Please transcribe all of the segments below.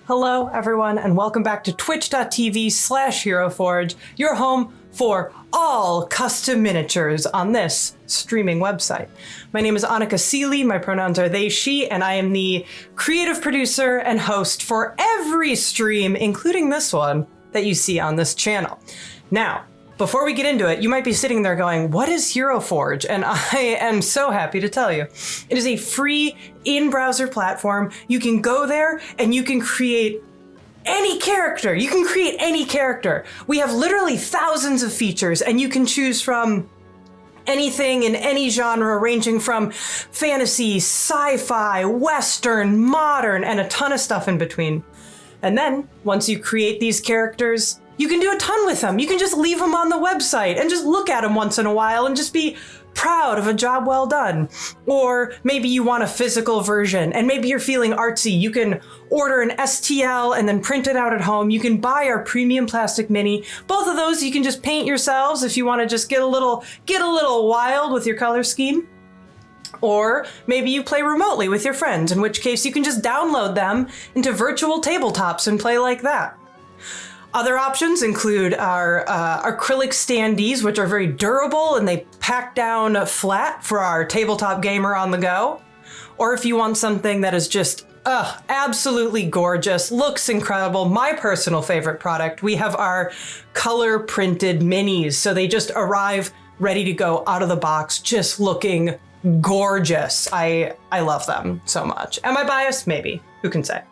Hello, everyone, and welcome back to twitch.tv/HeroForge, your home for all custom miniatures on this streaming website. My name is Anica Seelie, my pronouns are they, she, and I am the creative producer and host for every stream, including this one that you see on this channel. Now, before we get into it, you might be sitting there going, what is HeroForge? And I am so happy to tell you. It is a free in-browser platform. You can go there and you can create any character. You can create any character. We have literally thousands of features and you can choose from anything in any genre, ranging from fantasy, sci-fi, western, modern, and a ton of stuff in between. And then once you create these characters, you can do a ton with them. You can just leave them on the website and just look at them once in a while and just be proud of a job well done. Or maybe you want a physical version and maybe you're feeling artsy. You can order an STL and then print it out at home. You can buy our premium plastic mini. Both of those you can just paint yourselves if you want to just get a little wild with your color scheme. Or maybe you play remotely with your friends, in which case you can just download them into virtual tabletops and play like that. Other options include our acrylic standees, which are very durable and they pack down flat for our tabletop gamer on the go. Or if you want something that is just absolutely gorgeous, looks incredible, my personal favorite product, we have our color printed minis. So they just arrive ready to go out of the box, just looking gorgeous. I love them so much. Am I biased? Maybe. Who can say?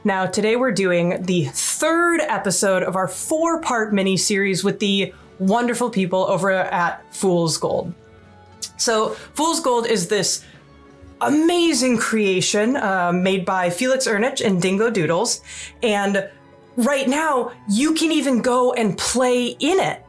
Now, today we're doing the third episode of our 4-part mini-series with the wonderful people over at Fool's Gold. So, Fool's Gold is this amazing creation made by Felix Irnich and DingoDoodles, and right now, you can even go and play in it.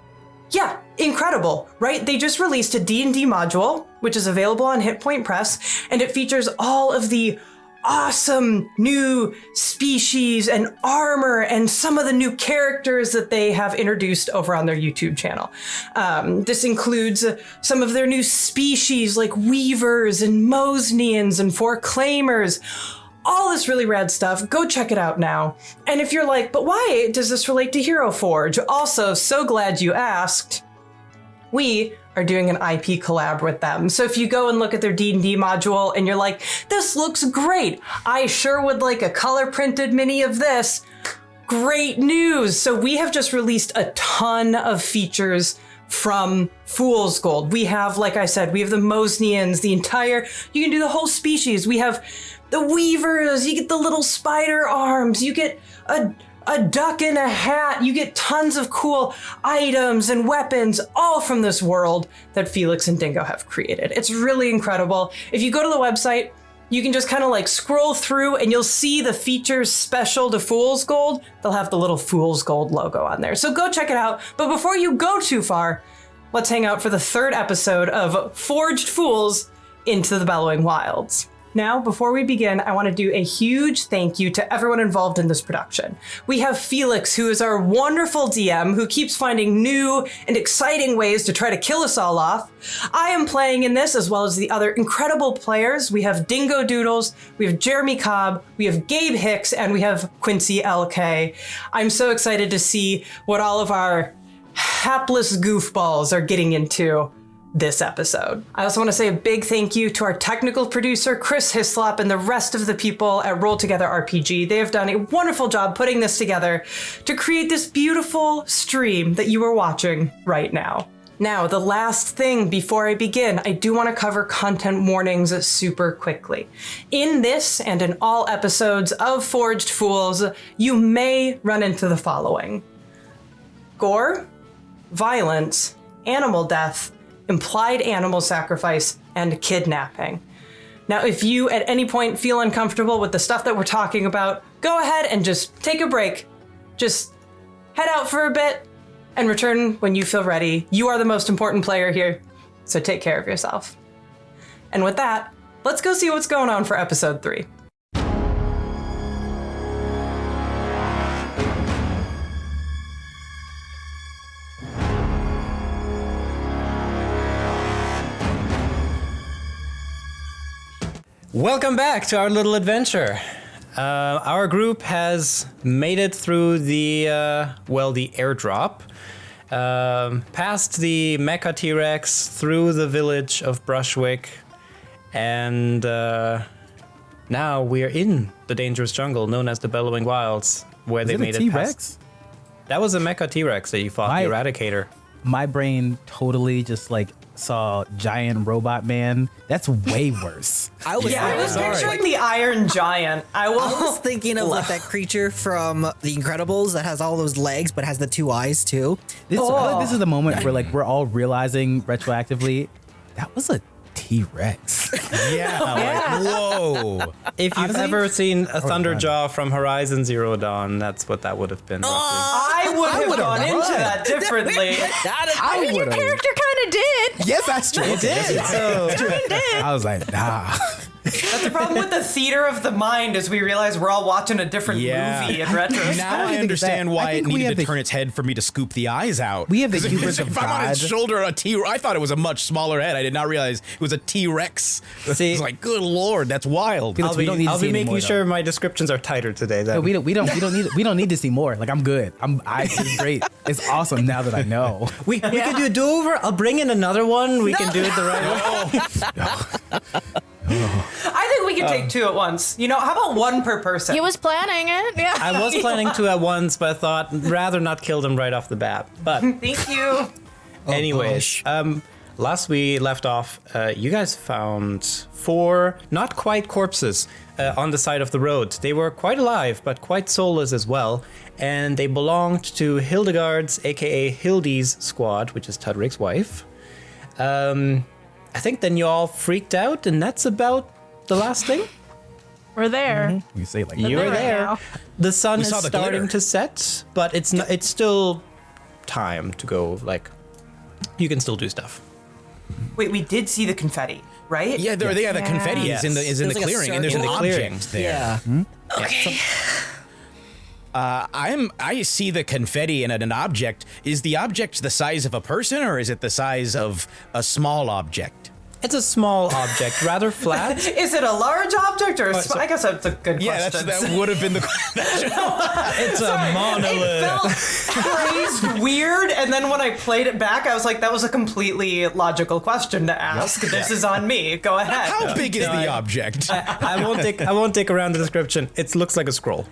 Yeah, incredible, right? They just released a D&D module, which is available on Hit Point Press, and it features all of the awesome new species and armor and some of the new characters that they have introduced over on their YouTube channel. This includes some of their new species like weavers and Mosnians and foreclaimers. All this really rad stuff. Go check it out now. And if you're like, but why does this relate to HeroForge? Also, so glad you asked. We are doing an IP collab with them. So if you go and look at their D&D module and you're like, this looks great, I sure would like a color printed mini of this. Great news. So we have just released a ton of features from Fool's Gold. We have, like I said, we have the Mosnians, you can do the whole species. We have the weavers, you get the little spider arms, you get a duck in a hat, you get tons of cool items and weapons, all from this world that Felix and Dingo have created. It's really incredible. If you go to the website, you can just kind of like scroll through and you'll see the features special to Fool's Gold. They'll have the little Fool's Gold logo on there. So go check it out. But before you go too far, let's hang out for the third episode of Forged Fools into the Bellowing Wilds. Now, before we begin, I want to do a huge thank you to everyone involved in this production. We have Felix, who is our wonderful DM, who keeps finding new and exciting ways to try to kill us all off. I am playing in this, as well as the other incredible players. We have DingoDoodles, we have Jeremy Cobb, we have Gabe Hicks, and we have QuincyLK. I'm so excited to see what all of our hapless goofballs are getting into this episode. I also want to say a big thank you to our technical producer, Chris Hislop, and the rest of the people at Roll Together RPG. They have done a wonderful job putting this together to create this beautiful stream that you are watching right now. Now, the last thing before I begin, I do want to cover content warnings super quickly. In this and in all episodes of Forged Fools, you may run into the following: gore, violence, animal death, implied animal sacrifice, and kidnapping. Now, if you at any point feel uncomfortable with the stuff that we're talking about, go ahead and just take a break. Just head out for a bit and return when you feel ready. You are the most important player here, so take care of yourself. And with that, let's go see what's going on for episode 3. Welcome back to our little adventure. Our group has made it through the airdrop, past the Mecha T-Rex, through the village of Brushwick, and now we're in the dangerous jungle known as the Bellowing Wilds, where they made it past. That was a Mecha T-Rex that you fought, the Eradicator. My brain totally just like saw giant robot man. That's way worse. I was picturing the Iron Giant. I was thinking of like that creature from The Incredibles that has all those legs but has the 2 eyes too. This is the moment where like we're all realizing retroactively that was a T-Rex. Like, whoa. If you've ever seen a Thunderjaw from Horizon Zero Dawn, that's what that would have been. I would have gone into that differently. Your character kind of did. Yes, that's true. It did. So I was like, nah. That's the problem with the theater of the mind is we realize we're all watching a different movie in retrospect. Now I understand why it needed to turn its head for me to scoop the eyes out. We have the hubris of If I'm on its shoulder, I thought it was a much smaller head. I did not realize it was a T-Rex. See, it's like, good lord, that's wild. I'll be making sure my descriptions are tighter today. Then. No, we don't need to see more. Like I'm good. It's great. It's awesome now that I know. We can do a do-over. I'll bring in another one. We can do it the right way. I think we can take 2 at once. You know, how about 1 per person? He was planning it. Yeah. I was planning 2 at once, but I thought rather not kill them right off the bat. But thank you. Anyways, last we left off, you guys found 4 not quite corpses on the side of the road. They were quite alive, but quite soulless as well. And they belonged to Hildegard's, aka Hildy's squad, which is Tudrig's wife. I think then you all freaked out, and that's about the last thing. We're there. You say like you're there. Now. The sun is starting to set, but it's still time to go. Like, you can still do stuff. Wait, we did see the confetti, right? Yeah, the confetti is in the clearing, and there's an object there. Yeah. Hmm? Okay. I see the confetti in an object. Is the object the size of a person, or is it the size of a small object? It's a small object, rather flat. Is it a large object or a small? I guess that's a good question. That would have been the question. It's a monolith. It felt phrased weird, and then when I played it back, I was like, that was a completely logical question to ask. This is on me. Go ahead. How big is the object? I won't take around the description. It looks like a scroll.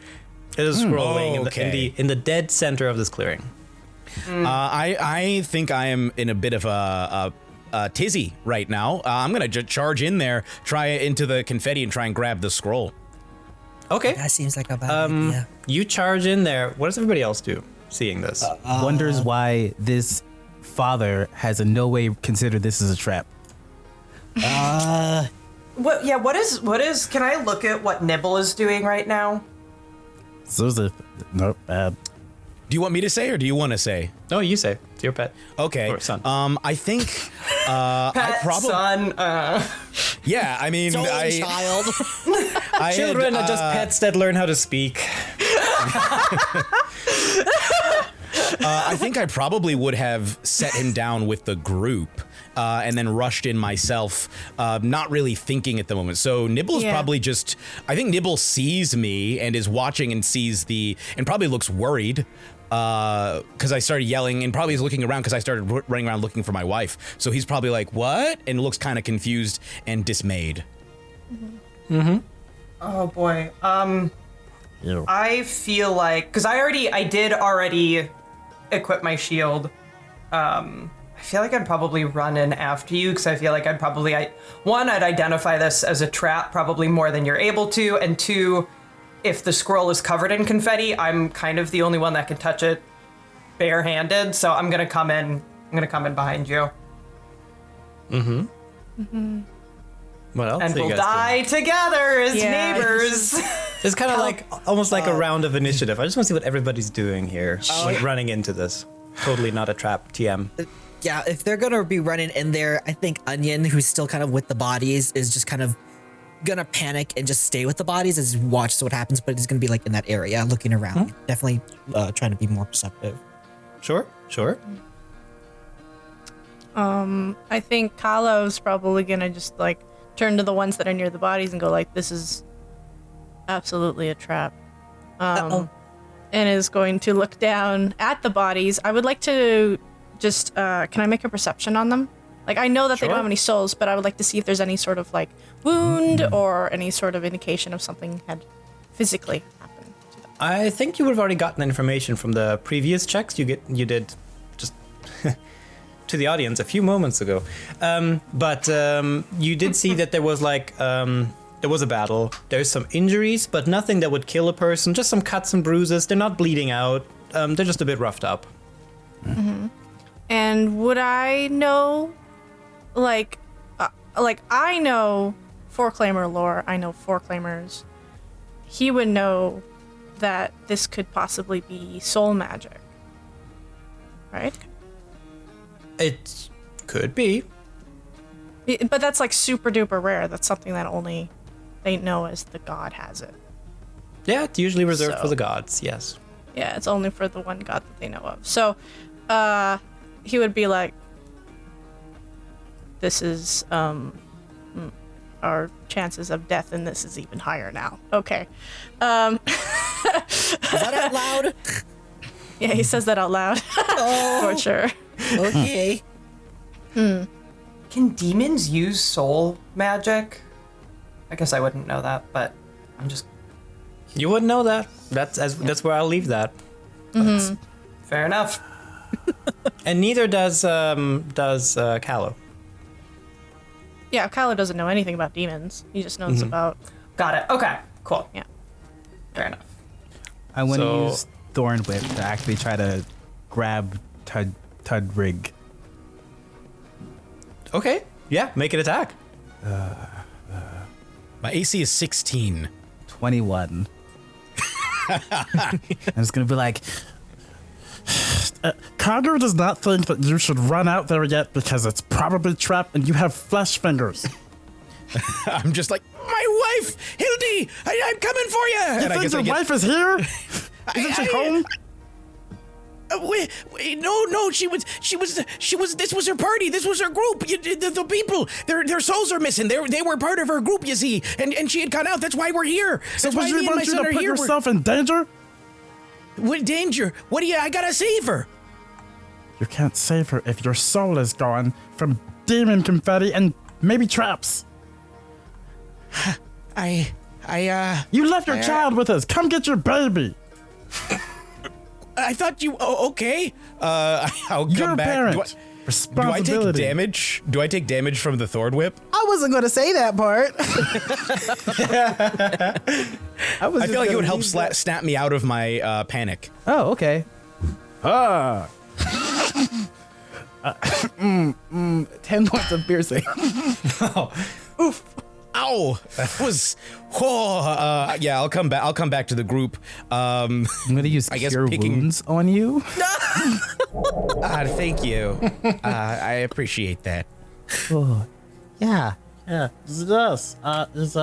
It is scrolling in the dead center of this clearing. I think I am in a bit of a tizzy right now. I'm gonna charge in there, try into the confetti, and try and grab the scroll. Okay. That seems like a bad idea. You charge in there. What does everybody else do seeing this? Wonders why this father has in no way considered this as a trap. What? Yeah. What is? Can I look at what Nibble is doing right now? Nope. Do you want me to say, or do you want to say? No, you say. It's your pet. Okay. Or son. I think Pet, I probably. son. Yeah, I mean, Child. Children are just pets that learn how to speak. I think I probably would have set him down with the group. And then rushed in myself, not really thinking at the moment. So Nibble's probably just, I think Nibble sees me and is watching and sees and probably looks worried because I started yelling, and probably is looking around because I started running around looking for my wife. So he's probably like, what? And looks kind of confused and dismayed. Oh boy. I feel like, because I did already equip my shield. I feel like I'd probably run in after you, because I feel like I'd identify this as a trap probably more than you're able to, and 2, if the scroll is covered in confetti, I'm kind of the only one that can touch it barehanded, so I'm gonna come in behind you. What else? And we'll die together as neighbors. It's kind of like almost like a round of initiative. I just want to see what everybody's doing here, running into this. Totally not a trap, TM. Yeah, if they're gonna be running in there, I think Onion, who's still kind of with the bodies, is just kind of gonna panic and just stay with the bodies as he watches what happens, but he's gonna be like in that area looking around. Definitely trying to be more perceptive. Sure. I think Kalo's probably gonna just like turn to the ones that are near the bodies and go like, this is absolutely a trap. Uh-oh. And is going to look down at the bodies. I would like to just, can I make a perception on them? Like, I know that they don't have any souls, but I would like to see if there's any sort of, like, wound or any sort of indication of something had physically happened to them. I think you would have already gotten information from the previous checks you did just to the audience a few moments ago. But you did see that there was there was a battle. There's some injuries, but nothing that would kill a person. Just some cuts and bruises. They're not bleeding out. They're just a bit roughed up. Mm-hmm. And would I know, like I know Four-Claimer lore. I know Four-Claimers. He would know that this could possibly be soul magic, right? It could be. But that's like super duper rare. That's something that only they know as the god has it. Yeah, it's usually reserved So- for the gods, yes. Yeah, it's only for the one god that they know of. So, he would be like, this is, our chances of death in this is even higher now. Okay. Is that out loud? Yeah, he says that out loud. For sure. Okay. Can demons use soul magic? I guess I wouldn't know that, but I'm just You wouldn't know that. That's where I'll leave that. fair enough. And neither does Callow. Yeah, Kylo doesn't know anything about demons. He just knows about, Got it. Okay, cool. yeah. Fair enough. I want to So- use Thorn Whip to actually try to grab Tudrig. Okay, yeah, make an attack. My AC is 16. 21. I'm just gonna be like, Connor does not think that you should run out there yet because it's probably trapped and you have flesh fingers. I'm just like, my wife, Hildy, I'm coming for you. You think your wife is here? Isn't she home? Wait, no, she was, this was her party, this was her group, the people, their souls are missing, they were part of her group, you see, and she had gone out, that's why we're here, So that's would why you me and my want you son to are put here. yourself in danger? What danger? What do you, I gotta save her. You can't save her if your soul is gone from demon confetti and maybe traps. You left your child with us. Come get your baby. I thought you, okay, I'll Your come back. parent. Do I take Responsibility. damage? Do I take damage from the Thorn Whip? I wasn't going to say that part. I feel like it would help snap me out of my panic. Oh, okay. 10 points of piercing. Ow! That was. Yeah, I'll come back. I'll come back to the group. I'm gonna use I guess cure picking- wounds on you. Thank you. I appreciate that. Yeah. This is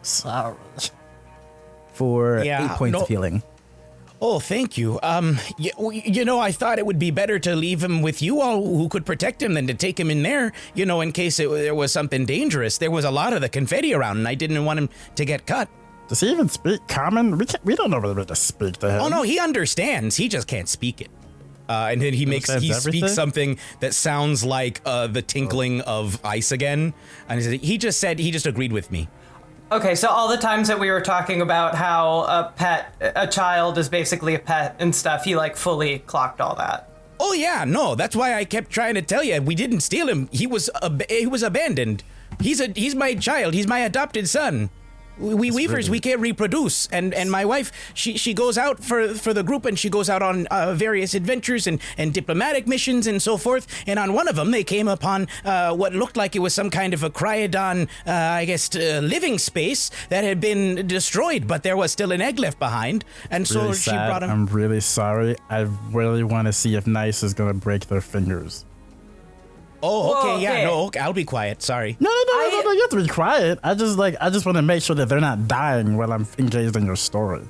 sorry. For Yeah, 8 points no- of healing. Oh, thank you. I thought it would be better to leave him with you all who could protect him than to take him in there, in case there was something dangerous. There was a lot of the confetti around, and I didn't want him to get cut. Does he even speak common? We don't know whether to speak to him. Oh, no, he understands. He just can't speak it. And then he Understands everything? speaks something that sounds like the tinkling of ice again. And he just agreed with me. Okay, so all the times that we were talking about how a child is basically a pet and stuff, he fully clocked all that. Oh yeah, no, that's why I kept trying to tell you we didn't steal him. He was abandoned. He's my child. He's my adopted son. We Weavers, we can't reproduce, and my wife, she goes out for the group, and she goes out on various adventures and diplomatic missions and so forth. And on one of them, they came upon what looked like it was some kind of a cryodon, living space that had been destroyed, but there was still an egg left behind. And so Really she sad. brought him. I'm really sorry. I really want to see if Nice is gonna break their fingers. Oh, okay, Whoa, yeah, okay. no, okay, I'll be quiet. Sorry. No, you have to be quiet. I just want to make sure that they're not dying while I'm engaged in your story.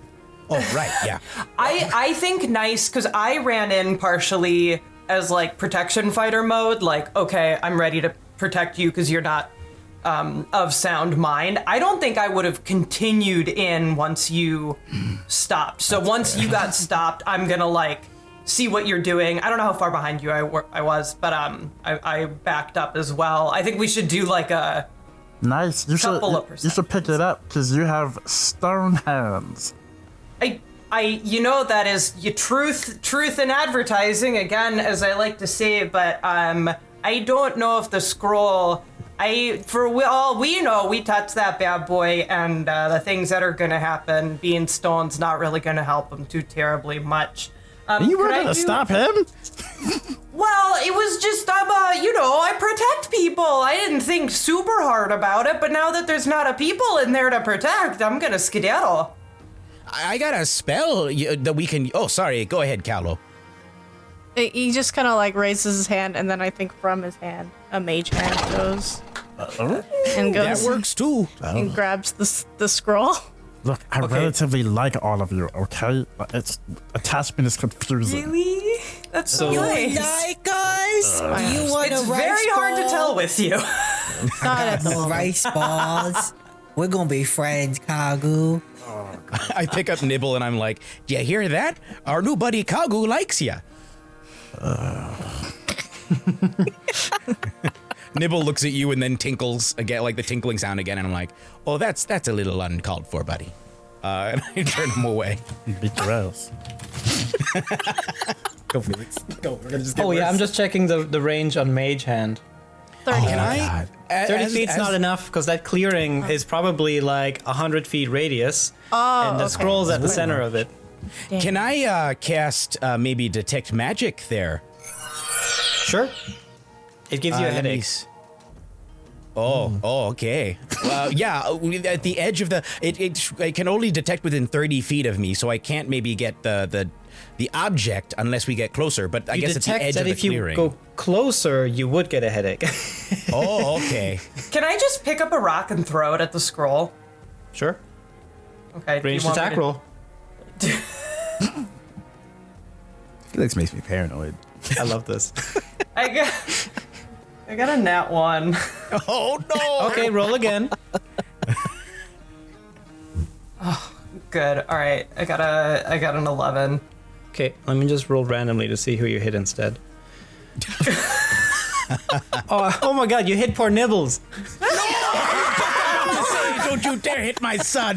Oh, right, yeah. I think nice, because I ran in partially as protection fighter mode, okay, I'm ready to protect you because you're not of sound mind. I don't think I would have continued in once you stopped. So once you got stopped, I'm gonna like see what you're doing. I don't know how far behind you I was, but I backed up as well. I think we should do like a Nice. You should pick it up because you have stone hands. That is your truth in advertising again, as I like to say, but I don't know if the scroll. For all we know, we touched that bad boy, and the things that are gonna happen, being stone's not really gonna help him too terribly much. You were gonna stop him? Well, it was just I protect people. I didn't think super hard about it, but now that there's not a people in there to protect, I'm gonna skedaddle. I got a spell that we can. Oh, sorry. Go ahead, Callo. He just kind of like raises his hand, and then I think from his hand, a mage hand goes and goes. That works too. And grabs the scroll. Look, I relatively like all of you, okay? It's attachment is confusing. Really? That's so nice. Like guys? Do you want It's a rice very hard to ball? tell with you. Not at the No moment. rice balls. We're gonna be friends, Kagu. I pick up Nibble and I'm like, "You hear that? Our new buddy Kagu likes ya." Nibble looks at you and then tinkles again, like the tinkling sound again, and I'm like, "Oh, that's a little uncalled for, buddy." And I turn him away. Beat your ass. Go, Felix. Go. We're gonna just get Oh yeah, worse. I'm just checking the range on Mage Hand. 30. Can I? 30 feet's not enough because that clearing is probably like 100 feet radius, and the scroll's at the center of it. Can I cast maybe detect magic there? Sure. It gives you a Let me headache. Oh, okay. Yeah, at the edge of it can only detect within 30 feet of me, so I can't maybe get the object unless we get closer. But I You guess it's the detect edge that of the if you clearing. go closer, you would get a headache. Oh, okay. Can I just pick up a rock and throw it at the scroll? Sure. Okay. do you Ranged want me attack to- roll. Felix makes me paranoid. I love this. I got a nat 1. Oh no. Okay, roll again. Good. All right. I got an 11. Okay, let me just roll randomly to see who you hit instead. oh my god, you hit poor Nibbles. Don't you dare hit my son.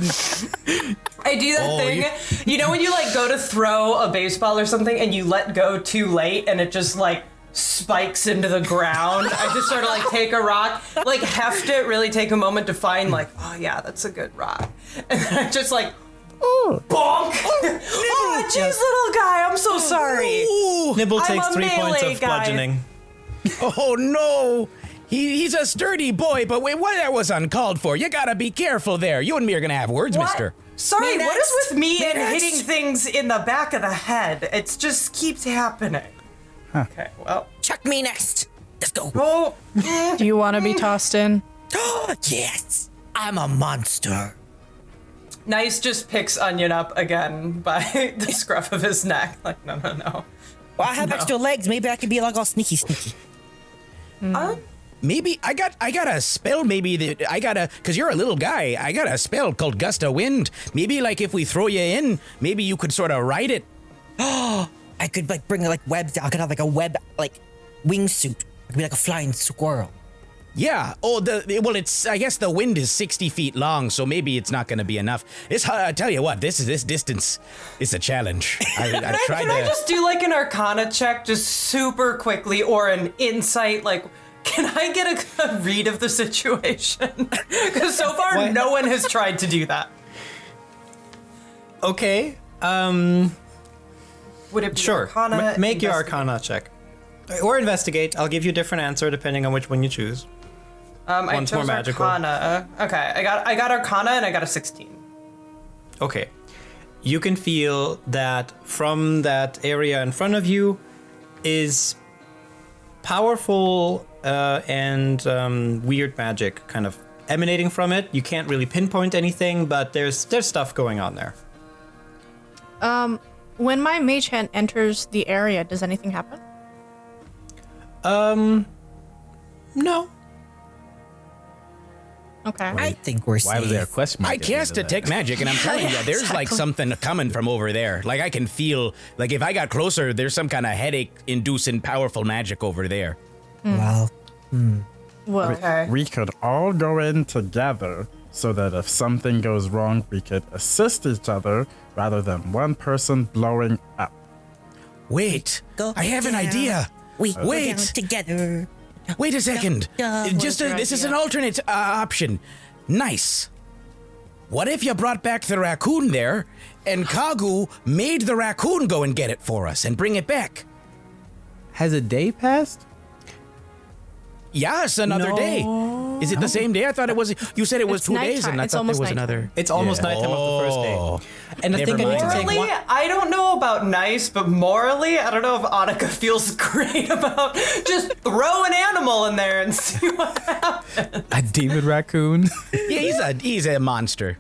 I do that thing. You know when you like go to throw a baseball or something and you let go too late and it just like spikes into the ground? I just sort of like take a rock, like heft it, really take a moment to find like, oh yeah, that's a good rock. And then I just like, bonk. Oh, jeez, little guy, I'm so sorry. Nibble I'm takes a 3 points melee of guy. bludgeoning. Oh no. He's a sturdy boy, but wait, what that was uncalled for. You gotta be careful there. You and me are gonna have words, What? mister. Sorry, Me what next. is with me Me and next. hitting things in the back of the head? It just keeps happening. Okay, well. Chuck me next. Let's go. Oh, Do you want to be tossed in? Yes, I'm a monster. Nice just picks Onion up again by the scruff of his neck. Like, no. Well, I have extra legs. Maybe I can be like all sneaky. Maybe I got a spell. Maybe because you're a little guy. I got a spell called Gust of Wind. Maybe like if we throw you in, maybe you could sort of ride it. I could like bring like webs. I could have like a web like wingsuit. I could be like a flying squirrel. Yeah. Oh, it's. I guess the wind is 60 feet long, so maybe it's not going to be enough. I tell you what, this distance is a challenge. I tried Can I to. just do like an Arcana check just super quickly or an insight? Like, can I get a read of the situation? Because so far, What? no one has tried to do that. Okay, Would it be sure. Arcana? Make your investigate? Arcana check. Or investigate. I'll give you a different answer depending on which one you choose. I One's more chose magical. Arcana. Okay, I got Arcana and I got a 16. Okay. You can feel that from that area in front of you is powerful and weird magic kind of emanating from it. You can't really pinpoint anything, but there's stuff going on there. When my mage hand enters the area, does anything happen? No. Okay. I think we're safe. Why was there a question mark? I at the end cast of that? detect magic, and I'm telling you, there's like something coming from over there. Like I can feel, like if I got closer, there's some kind of headache-inducing powerful magic over there. Well, Well, Okay. We could all go in together so that if something goes wrong, we could assist each other rather than one person blowing up. Wait, Go I have an down. idea. we go Wait. down together. Wait a second. This is an alternate option. Nice. What if you brought back the raccoon there, and Kagu made the raccoon go and get it for us and bring it back? Has a day passed? Yes, another day. Is it the same day? I thought it was. You said it was It's 2 days, nighttime. and I It's thought almost there was nighttime. another. It's almost nighttime of the first day. And I think I Never need to mind. take Morally, one. I don't know about nice, but morally, I don't know if Anica feels great about just throw an animal in there and see what happens. A demon raccoon? Yeah, he's a monster.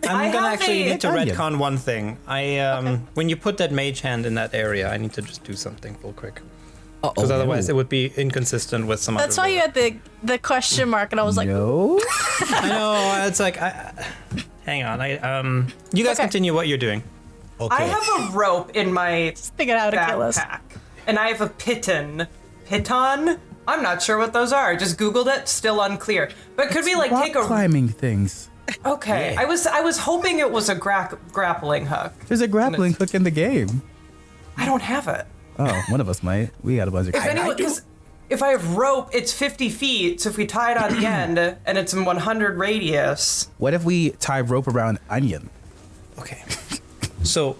I I'm gonna have actually a- need to Onion. retcon one thing. When you put that mage hand in that area, I need to just do something real quick. Because otherwise it would be inconsistent with some that's other why you rule. had the question mark, and I was like, No. I know, it's like, hang on, you guys Okay. continue what you're doing. Okay. I have a rope in my thinking how to kill us. backpack, and I have a piton. Piton? I'm not sure what those are. Just Googled it. Still unclear. But could we like Rock take a? climbing things. Okay, Yeah. I was hoping it was a grappling hook. There's a grappling hook in the game. I don't have it. Oh, one of us might. We got a bunch of. If anyone, because if I have rope, it's 50 feet. So if we tie it on the end and it's in 100 radius, What if we tie rope around Onion? Okay. So,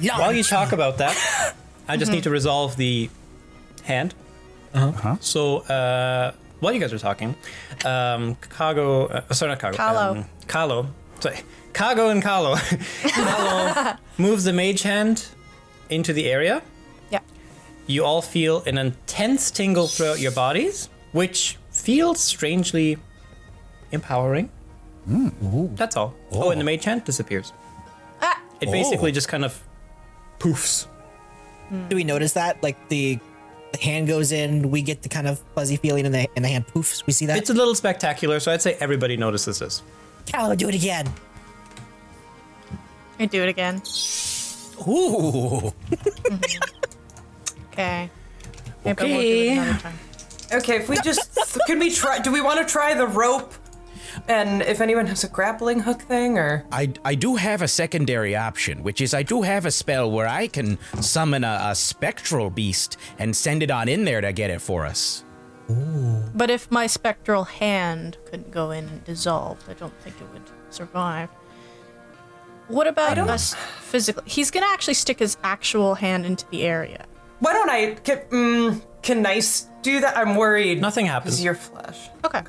while you talk about that, I just need to resolve the hand. So, while you guys are talking, sorry, not Kago. Kahlo. Kahlo. Sorry. Kago and Kahlo. Kahlo moves the mage hand into the area. Yeah. You all feel an intense tingle throughout your bodies, which feels strangely empowering. That's all. Oh, and the mage hand disappears. Ah. It basically just kind of poofs. Do we notice that? Like the hand goes in, we get the kind of fuzzy feeling, and the hand poofs. We see that. It's a little spectacular, so I'd say everybody notices this. Callow, do it again. I do it again. Ooh. Okay. Maybe I won't do it another time. okay. If we just can we try? Do we want to try the rope? And if anyone has a grappling hook thing, or I do have a secondary option, which is I do have a spell where I can summon a spectral beast and send it on in there to get it for us. But if my spectral hand couldn't go in and dissolve, I don't think it would survive. What about us physically? He's gonna actually stick his actual hand into the area. why don't I? Can Nice do that? I'm worried. Nothing happens. Because your flesh. Okay.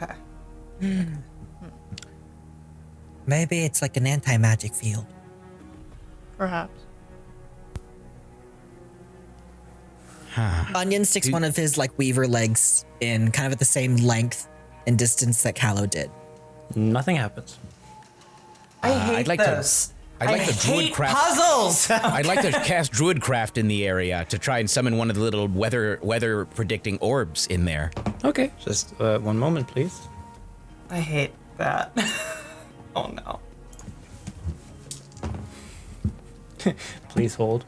Okay. Maybe it's like an anti-magic field. Perhaps. Onion sticks one of his like weaver legs in kind of at the same length and distance that Callow did. Nothing happens. I hate I'd like to- this. I'd like I to druid hate craft- puzzles. I'd like to cast Druidcraft in the area to try and summon one of the little weather predicting orbs in there. Okay, just one moment, please. I hate that. Oh no. Please hold.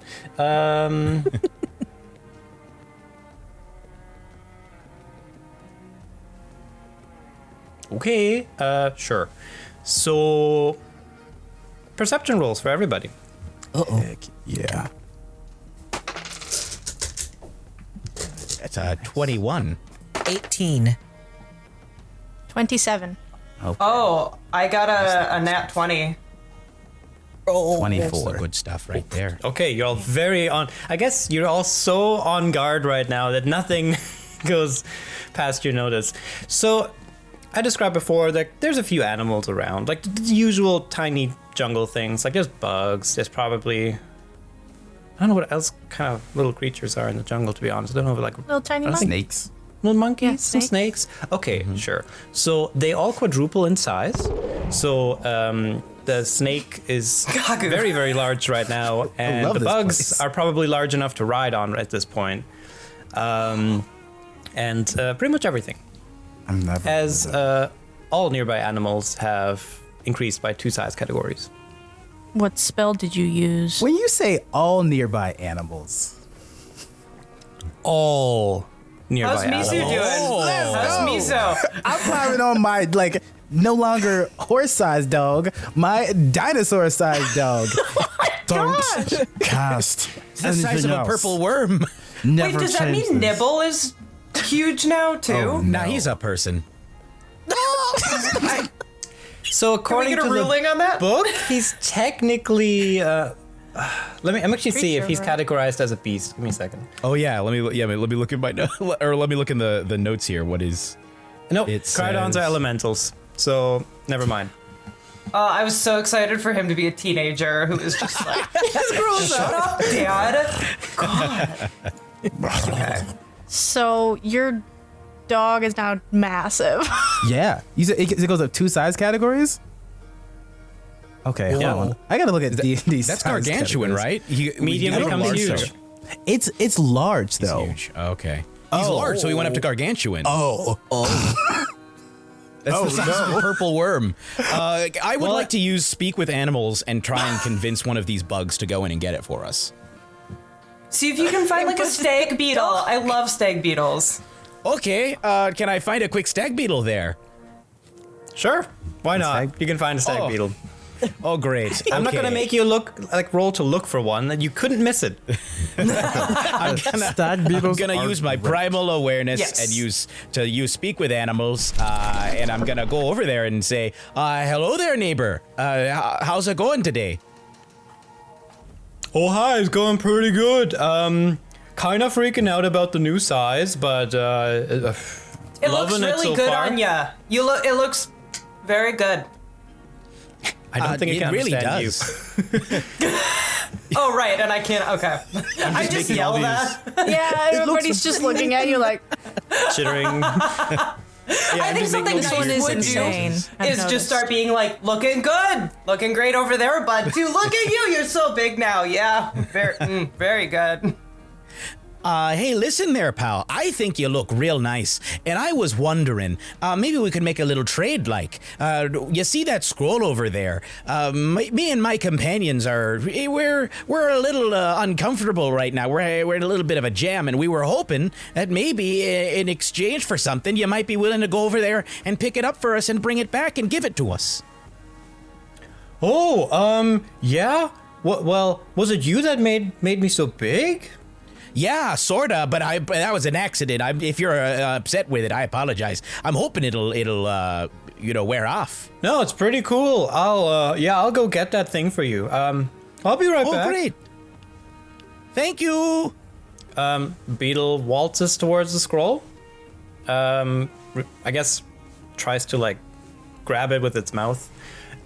Okay, sure. So, perception rolls for everybody. Heck yeah. That's a 21. 18. 27. Oh, I got a nat 20. Oh, 24. Good stuff right there. Okay, you're all very on. I guess you're all so on guard right now that nothing goes past your notice. So, I described before that there's a few animals around, like the usual tiny jungle things. Like there's bugs. There's probably, I don't know what else kind of little creatures are in the jungle. To be honest, I don't know if like Little tiny monkey. Snakes. little monkeys, Yeah, some snakes. snakes. Okay, sure. So they all quadruple in size. So the snake is very, very large right now, and love the this bugs place. are probably large enough to ride on at this point. And pretty much everything. I'm never. As all nearby animals have increased by 2 size categories. What spell did you use? When you say all nearby animals, All nearby How's animals. Mizu doing? How's Mizu? I'm climbing on my no longer horse-sized dog, my dinosaur-sized dog. Don't cast The size of anything a else. purple worm. Never Wait, does that change mean this. Nibble is huge now too? Oh, Nah, he's a person. So Can we according get a to ruling on that? the book, he's technically. I'm actually see if he's Creature, categorized as a beast. Give me a second. Oh yeah, let me look at my or let me look in the notes here. What is? No, It Cridons says- are elementals, so never mind. I was so excited for him to be a teenager who was just like, shut up, Dad. God. So your dog is now massive. Yeah, you said it goes up 2 size categories. Okay, hold Yeah. on. I gotta look at these. That's size gargantuan, categories. right? Medium you don't becomes large, huge. though. It's large He's though. huge. Okay. He's large, so he went up to gargantuan. Oh, That's the size of a purple worm. I would like to use speak with animals and try and convince one of these bugs to go in and get it for us. See if you can find like a stag beetle. I love stag beetles. Okay. Can I find a quick stag beetle there? Sure, why not? stag- You can find a stag Oh. beetle. Oh, great. I'm not gonna Okay. make you roll to look for one. That you couldn't miss it. Stag I'm beetles gonna are use my great. primal awareness Yes. and use speak with animals, and I'm gonna go over there and say, "Hello there, neighbor. How's it going today?" Oh hi, it's going pretty good. Kind of freaking out about the new size, but It looks loving it really so good far. on ya. It looks very good. I don't think it can really understand does. Oh right, and I can't. Okay, I just making all yell that. Yeah, everybody's just looking at you like, Chittering. I think something this one nice is would insane. do I've is noticed. just start being like, looking good, looking great over there, bud. Dude, look at you, you're so big now. Yeah, very good. Hey, listen there, pal. I think you look real nice, and I was wondering, maybe we could make a little trade. You see that scroll over there? Me and my companions we're a little uncomfortable right now. We're in a little bit of a jam, and we were hoping that maybe in exchange for something, you might be willing to go over there and pick it up for us and bring it back and give it to us. Oh, yeah. Well, was it you that made me so big? Yeah, sorta, but that was an accident. If you're upset with it, I apologize. I'm hoping it'll wear off. No, it's pretty cool. I'll go get that thing for you. I'll be right back. Oh, great. Thank you. Beetle waltzes towards the scroll. I guess tries to grab it with its mouth.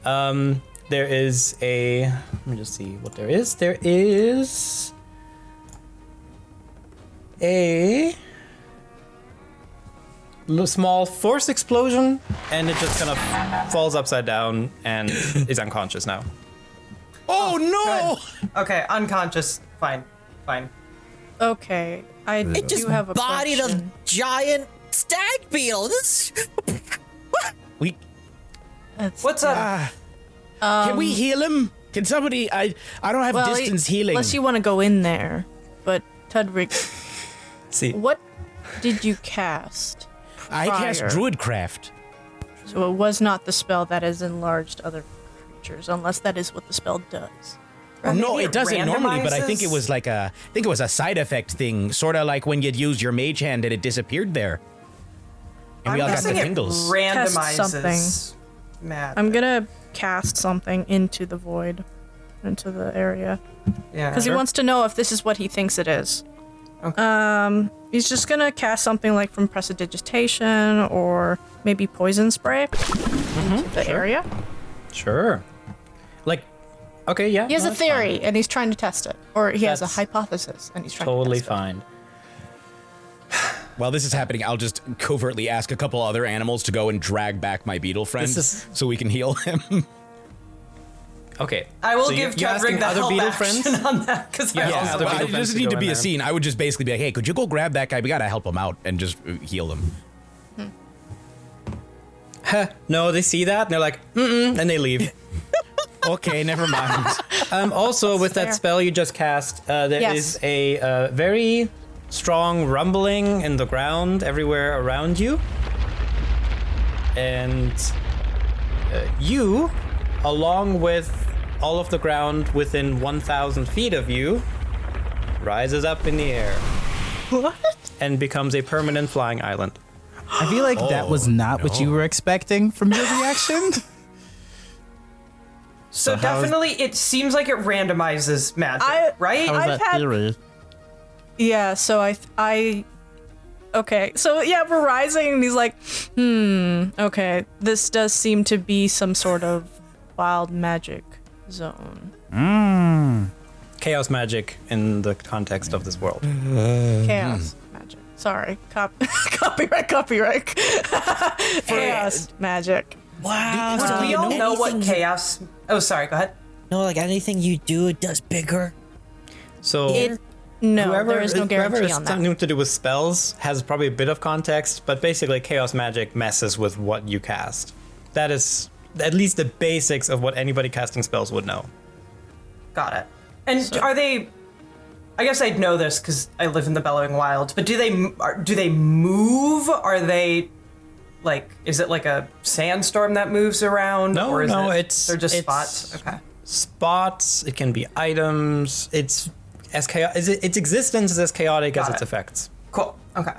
There is a. Let me just see what there is. There is a small force explosion, and it just kind of falls upside down and is unconscious now. Oh no! Okay, unconscious. Fine. okay, I It just do have a bodied question. a giant stag beetle. This We What's up? can we heal him? Can somebody? I don't have Well, distance healing. Unless you want to go in there, but Tudwig, See, what did you cast? I cast prior? Druidcraft. So it was not the spell that has enlarged other creatures, unless that is what the spell does. Oh, no, maybe it doesn't normally, but I think it randomizes? was a side effect thing, sort of like when you'd use your mage hand and it disappeared there. And we all got the guessing it tingles. randomizes. Test something. Mad. I'm gonna cast something into the void, into the area, Yeah. because he wants to know if this is what he thinks it is. Okay. He's just gonna cast something like from prestidigitation or maybe poison spray into the area. sure. Okay, yeah. He has no, a it's theory and he's trying to test it, or he has a That's hypothesis and he's trying Totally to test fine. While this is happening, I'll just covertly ask a couple other animals to go and drag back my beetle friend This is- so we can heal him. Okay. I will so give you're asking Tudwig the other help beetle action friends? on that because Yeah, I yeah, also other Well, beetle it friends doesn't to need go to in be a there. scene. I would just basically be like, hey, could you go grab that guy? We gotta help him out and just heal him. No, they see that and they're like, and they leave. Okay, never mind. Also, with fair. that spell you just cast, there Yes. is a very strong rumbling in the ground everywhere around you. And you, along with all of the ground within 1,000 feet of you, rises up in the air. What? And becomes a permanent flying island. I feel like that was not what you were expecting from your reaction. So how is- definitely, it seems like it randomizes magic, right? How is I've that had- theory? Yeah, so okay, so yeah, we're rising, and he's like, okay, this does seem to be some sort of wild magic zone. Chaos magic in the context of this world. Chaos magic. Sorry, copyright. Chaos magic. Wow. Do so we all know what anything chaos? Oh, sorry. Go ahead. No, like anything you do, it does bigger. So No, whoever there is no whoever guarantee has on that. something to do with spells has probably a bit of context, but basically chaos magic messes with what you cast. That is at least the basics of what anybody casting spells would know. Got it. And are they? I guess I'd know this because I live in the Bellowing Wilds. But do they move? Are they like? Is it like a sandstorm that moves around? No, or is no, they're just it's- spots. Okay. Spots, it can be items. It's as its existence is as chaotic as Got its it. effects. Cool. Okay.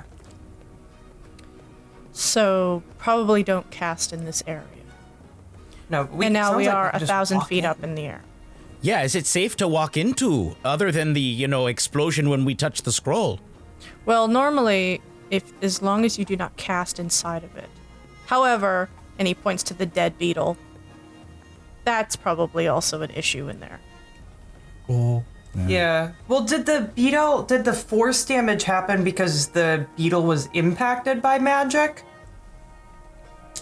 So probably don't cast in this area. No. And now sounds we like are can just 1,000 walk feet in. up in the air. Yeah, is it safe to walk into, other than the, explosion when we touch the scroll? Well, normally, as long as you do not cast inside of it. However, and he points to the dead beetle, that's probably also an issue in there. Yeah. Well, did the force damage happen because the beetle was impacted by magic?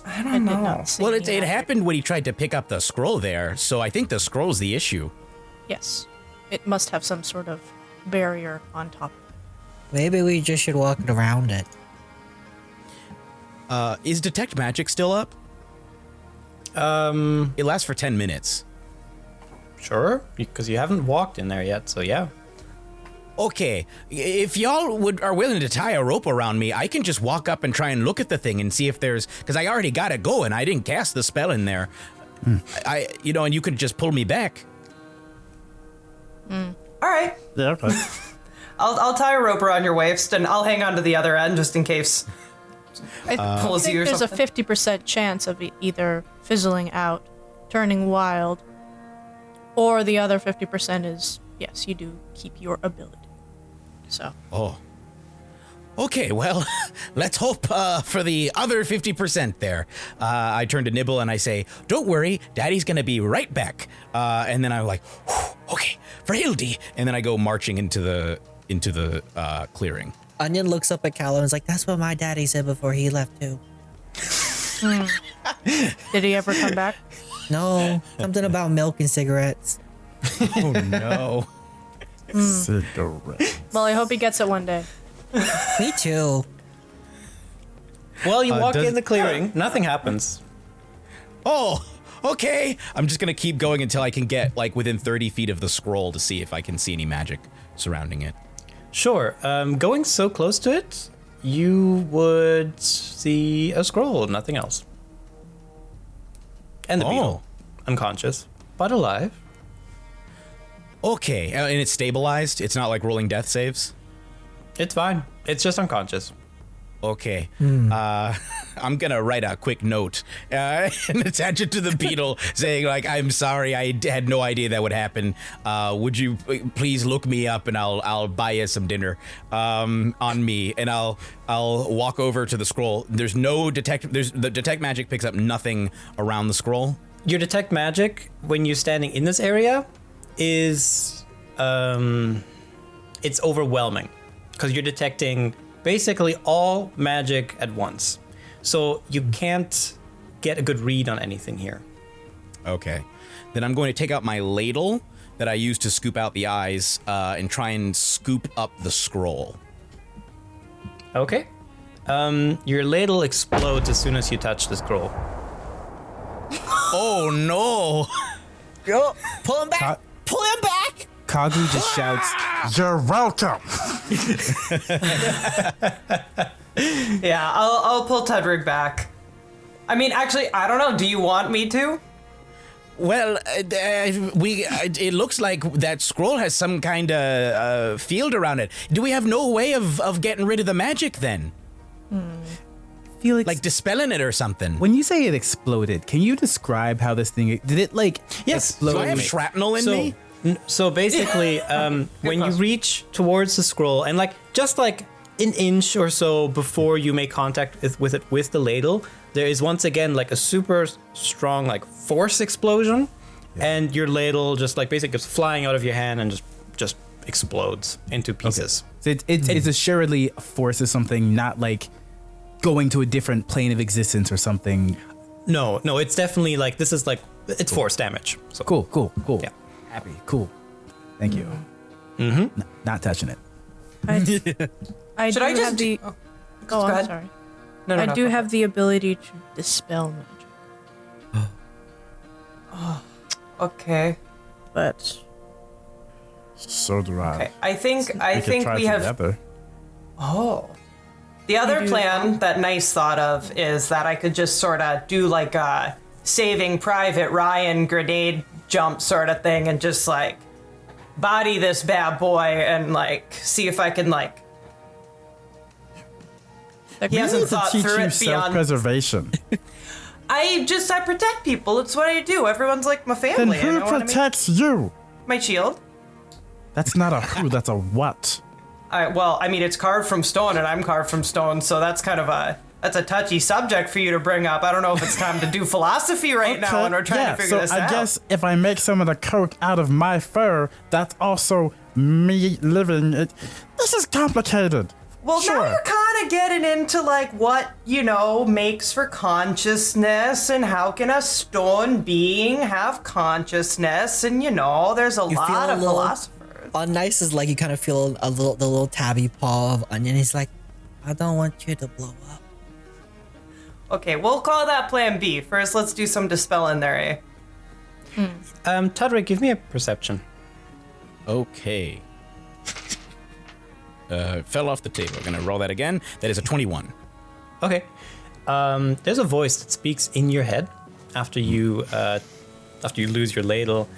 I I don't did know. not see Well, any it magic. happened when he tried to pick up the scroll there, so I think the scroll's the issue. Yes. It must have some sort of barrier on top. Maybe we just should walk around it. Is Detect Magic still up? It lasts for 10 minutes. Sure, because you haven't walked in there yet, so yeah. Okay, if y'all are willing to tie a rope around me, I can just walk up and try and look at the thing and see if there's, because I already got it going. I didn't cast the spell in there. And you could just pull me back. All right. Yeah, okay. I'll tie a rope around your waist and I'll hang on to the other end just in case. I Pulls think you or there's something. a 50% chance of either fizzling out, turning wild, or the other 50% is, yes, you do keep your ability. So, Oh. Okay, well, let's hope for the other 50% there. I turn to Nibble and I say, don't worry, Daddy's gonna be right back. And then I'm like, okay, for Hildy. And then I go marching into the clearing. Onion looks up at Callum and is like, that's what my daddy said before he left too. did he ever come back? No, something about milk and cigarettes. Oh no. Cigarette. Well, I hope he gets it one day. Me too. Well, you walk does- in the clearing, nothing happens. Oh, okay. I'm just gonna keep going until I can get within 30 feet of the scroll to see if I can see any magic surrounding it. Sure, going so close to it, you would see a scroll, nothing else. And the beetle, unconscious, but alive. Okay, and it's stabilized. It's not like rolling death saves. It's fine. It's just unconscious. Okay. I'm gonna write a quick note and attach it to the beetle saying I'm sorry, I had no idea that would happen. Would you please look me up and I'll buy you some dinner on me, and I'll walk over to the scroll. There's no detect. The detect magic picks up nothing around the scroll. Your detect magic when you're standing in this area is it's overwhelming because you're detecting basically all magic at once. So you can't get a good read on anything here. Okay. Then I'm going to take out my ladle that I use to scoop out the eyes and try and scoop up the scroll. Okay. Your ladle explodes as soon as you touch the scroll. Oh no! Yo, pull him back! Pull him back! Kagu just shouts, You're welcome. Yeah, I'll pull Tudrig back. I mean, actually, I don't know. Do you want me to? Well, it looks like that scroll has some kind of field around it. Do we have no way of getting rid of the magic then? Felix, Like dispelling it or something? when you say it exploded, can you describe how this thing did it explode? Do I have shrapnel in me? So basically, when you reach towards the scroll, and just like an inch or so before you make contact with it with the ladle, there is once again like a super strong force explosion, and your ladle just basically goes flying out of your hand and just explodes into pieces. So it's assuredly a force of something, not like going to a different plane of existence or something. No, it's definitely this is it's force damage. So Cool. Yeah. Happy. Cool. Thank you. Not touching it. I Should do I just have the. oh, Go go on, ahead. sorry. No, I do have the ability to dispel magic, Okay. but So do I. Okay. I think could try we have. together. Oh. The other do plan that Nice thought of is that I could just sort of do a Saving Private Ryan grenade jump sort of thing and just body this bad boy and see if I can he hasn't To thought teach through you it beyond. self-preservation. I protect people. It's what I do. Everyone's my Then family. who you know what I mean? protects you? My shield. That's not a who, that's a what. Well, I mean, it's carved from stone, and I'm carved from stone, so that's kind of that's a touchy subject for you to bring up. I don't know if it's time to do philosophy right now when we're trying to figure this I out. guess if I make some of the coke out of my fur, that's also me living it. This is complicated. Well, Sure. now you're kind of getting into what, makes for consciousness and how can a stone being have consciousness, and there's a lot feel a of little- philosophers. On Nice is you kind of feel the little tabby paw of Onion. He's like, I don't want you to blow up. Okay, we'll call that plan B. First, let's do some dispelling there, eh? Tudrick, give me a perception. Okay. Fell off the table. I'm gonna roll that again. That is a 21. Okay. There's a voice that speaks in your head after you lose your ladle,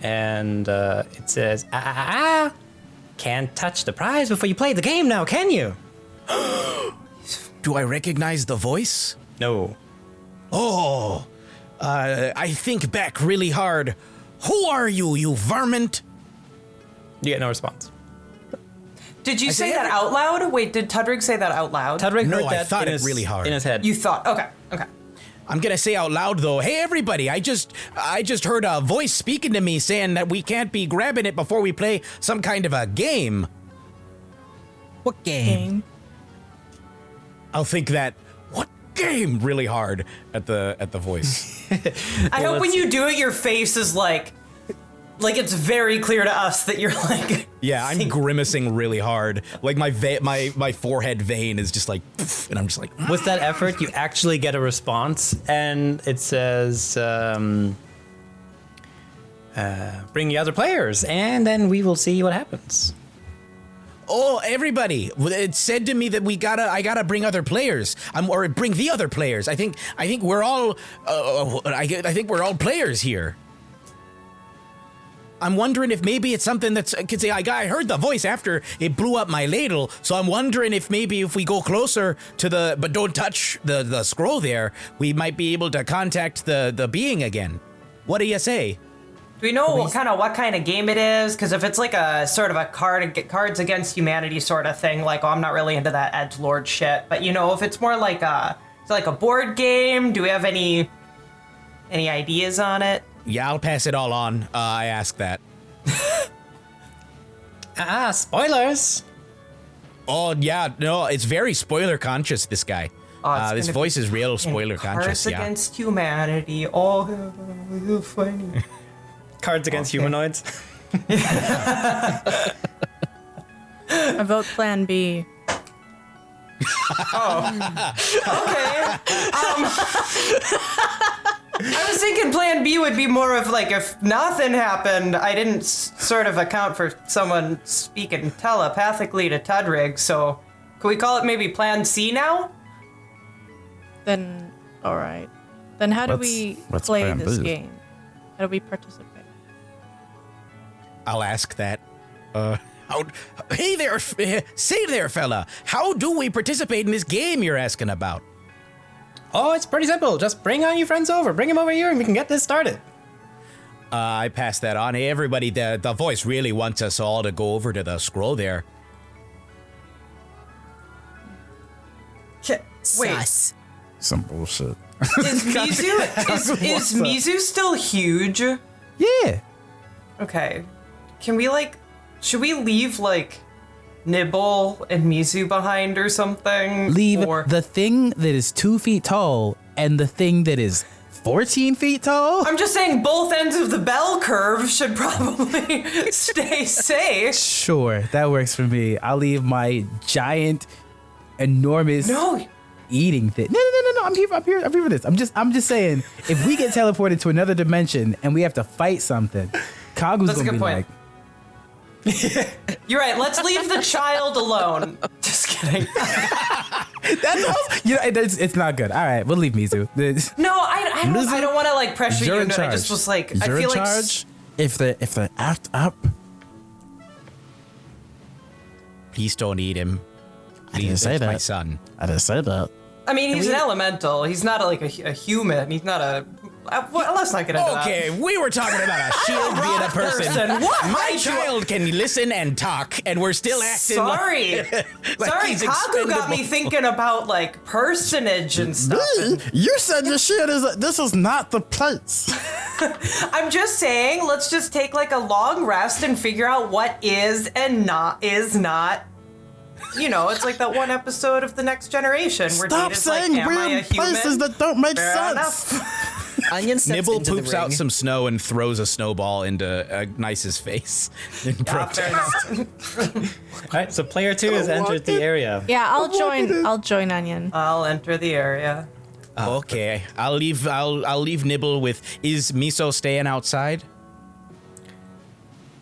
and it says, can't touch the prize before you play the game now, can you? Do I recognize the voice? No. Oh, I think back really hard. Who are you, you varmint? You get no response. Did you say say that every- out loud? Wait, did Tudrig say that out loud? Tudrick No, heard I that thought in it his, really hard. in his head. You thought, okay. I'm gonna say out loud though, hey everybody, I just heard a voice speaking to me saying that we can't be grabbing it before we play some kind of a game. What game? I'll think that what game really hard at the voice. I hope when you do it, your face is like it's very clear to us that you're Yeah, I'm grimacing really hard. Like my forehead vein is just poof, and I'm just With that effort, you actually get a response, and it says, bring the other players, and then we will see what happens. oh everybody! It said to me that I gotta bring other players. Or bring the other players. I think we're all I think we're all players here. I'm wondering if maybe it's something that's, cause I heard the voice after it blew up my ladle, so I'm wondering if maybe if we go closer to but don't touch the scroll there, we might be able to contact the being again. What do you say? Do we know what kind of game it is? Because if it's a sort of a Cards Against Humanity sort of thing, I'm not really into that edgelord shit. But if it's more like a board game, do we have any ideas on it? Yeah, I'll pass it all on. I ask that. Spoilers. Oh yeah, no, it's very spoiler conscious. This guy. Oh, it's This gonna voice is real And spoiler conscious. Cards Yeah. Against Humanity. Oh, funny. Cards Against Humanoids. I vote Plan B. Okay. I was thinking plan B would be more of like if nothing happened, I didn't sort of account for someone speaking telepathically to Tudrig, so can we call it maybe plan C now? Then, all right. Then how do we play plan this B? game? How do we participate? I'll ask that. Hey there, say there, fella. How do we participate in this game you're asking about? Oh, it's pretty simple. Just bring all your friends over. Bring them over here and we can get this started. I pass that on. Hey, everybody, the voice really wants us all to go over to the scroll there. Wait, Sus. Some bullshit. is Mizu still huge? Yeah. Okay. Can we should we leave Nibble and Mizu behind or something? Leave Or- the thing that is 2 feet tall and the thing that is 14 feet tall. I'm just saying both ends of the bell curve should probably stay safe. Sure, that works for me. I'll leave my giant, enormous No. eating thing. No. I'm here for this. I'm just saying, if we get teleported to another dimension and we have to fight something, Kagu's That's a gonna good be point. You're right. Let's leave the child alone. Just kidding. That's also, it's not good. All right, we'll leave Mizu. No, I don't want to pressure you. You're in into it. I charge. just was like, You're I feel in like charge. If they act up, Please don't eat him. I didn't Please, say it's my that. son. I didn't say that. I mean, he's an elemental. He's not a human. He's not a. Well, let's not get into that. Okay, we were talking about a shield being a person. What? My child can listen and talk, and we're still acting Sorry. like he's Kagu got me expendable. thinking about personage and stuff. Me? You said your shit is. This is not the place. I'm just saying, let's just take a long rest and figure out what is and is not. It's like that one episode of The Next Generation where Stop Data's saying like, am I a weird human? places that don't make Fair sense. enough. Onion steps Nibble into poops the ring. out some snow and throws a snowball into Nice's face. Yeah, fair enough. All right, so player 2 has entered the area. Yeah, I'll join Onion. I'll enter the area. Okay, I'll leave Nibble with. Is Miso staying outside?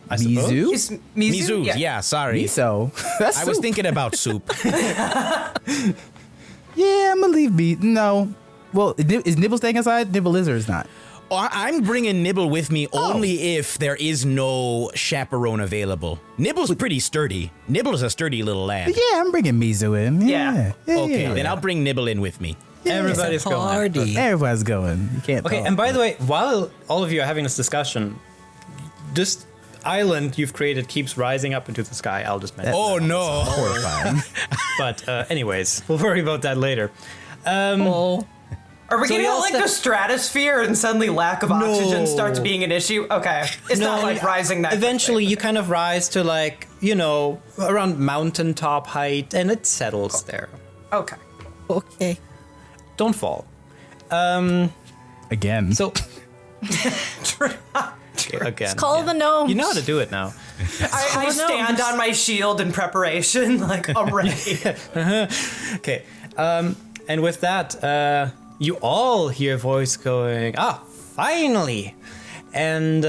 I suppose. Mizu? Is Mizu? Mizu, yeah, sorry. Miso. That's I was soup. thinking about soup. Yeah, I'm gonna leave me. No. Well, is Nibble staying inside? Nibble is or is not? I'm bringing Nibble with me only if there is no chaperone available. Nibble's pretty sturdy. Nibble's a sturdy little lad. Yeah, I'm bringing Mizu in. Yeah. Okay, yeah. then I'll bring Nibble in with me. Everybody's going. Party. Everybody's going. You can't. Okay, talk. and by the way, while all of you are having this discussion, this island you've created keeps rising up into the sky. I'll just mention. Oh no! horrifying. But anyways, we'll worry about that later. Are we getting all out the stratosphere and suddenly lack of oxygen starts being an issue? Okay. It's not rising that Eventually, quickly. you kind of rise to around mountaintop height, and it settles there. Okay. Okay. Don't fall. Again. So. Okay, again. Call the gnomes. You know how to do it now. I stand on my shield in preparation, I'm ready. Okay. And with that, you all hear a voice going, finally. And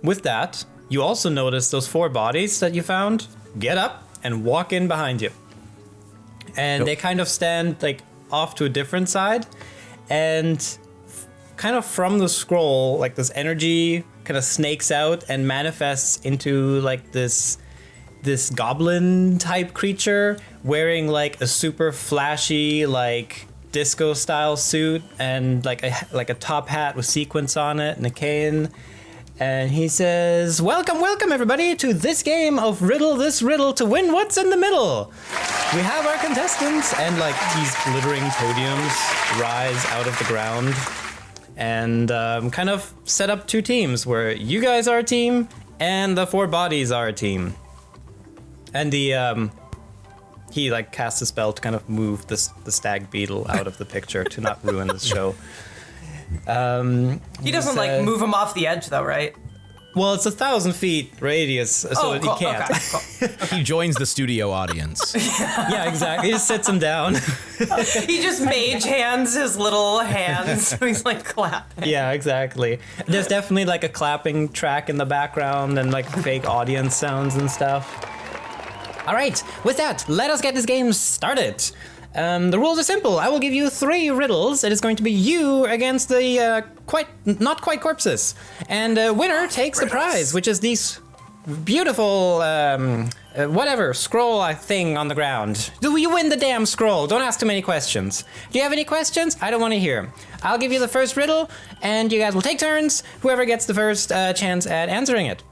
with that, you also notice those 4 bodies that you found get up and walk in behind you. And they kind of stand off to a different side. And kind of from the scroll, this energy kind of snakes out and manifests into this goblin type creature wearing a super flashy disco style suit and a top hat with sequins on it and a cane. And he says, welcome everybody to this game of riddle this riddle to win what's in the middle. We have our contestants, and these glittering podiums rise out of the ground and kind of set up 2 teams where you guys are a team and the 4 bodies are a team. And the he casts a spell to kind of move the stag beetle out of the picture to not ruin the show. He doesn't move him off the edge though, right? Well, it's 1,000 feet radius, so he cool. can't. Okay, cool. He joins the studio audience. Yeah, exactly. He just sits him down. He just mage hands his little hands. He's like clapping. Yeah, exactly. There's definitely like a clapping track in the background and like fake audience sounds and stuff. All right, with that, let us get this game started. The rules are simple. I will give you 3 riddles. It is going to be you against the not quite corpses. And winner takes the prize, which is these beautiful, scroll thing on the ground. Do you win the damn scroll? Don't ask too many questions. Do you have any questions? I don't want to hear. I'll give you the first riddle, and you guys will take turns. Whoever gets the first chance at answering it.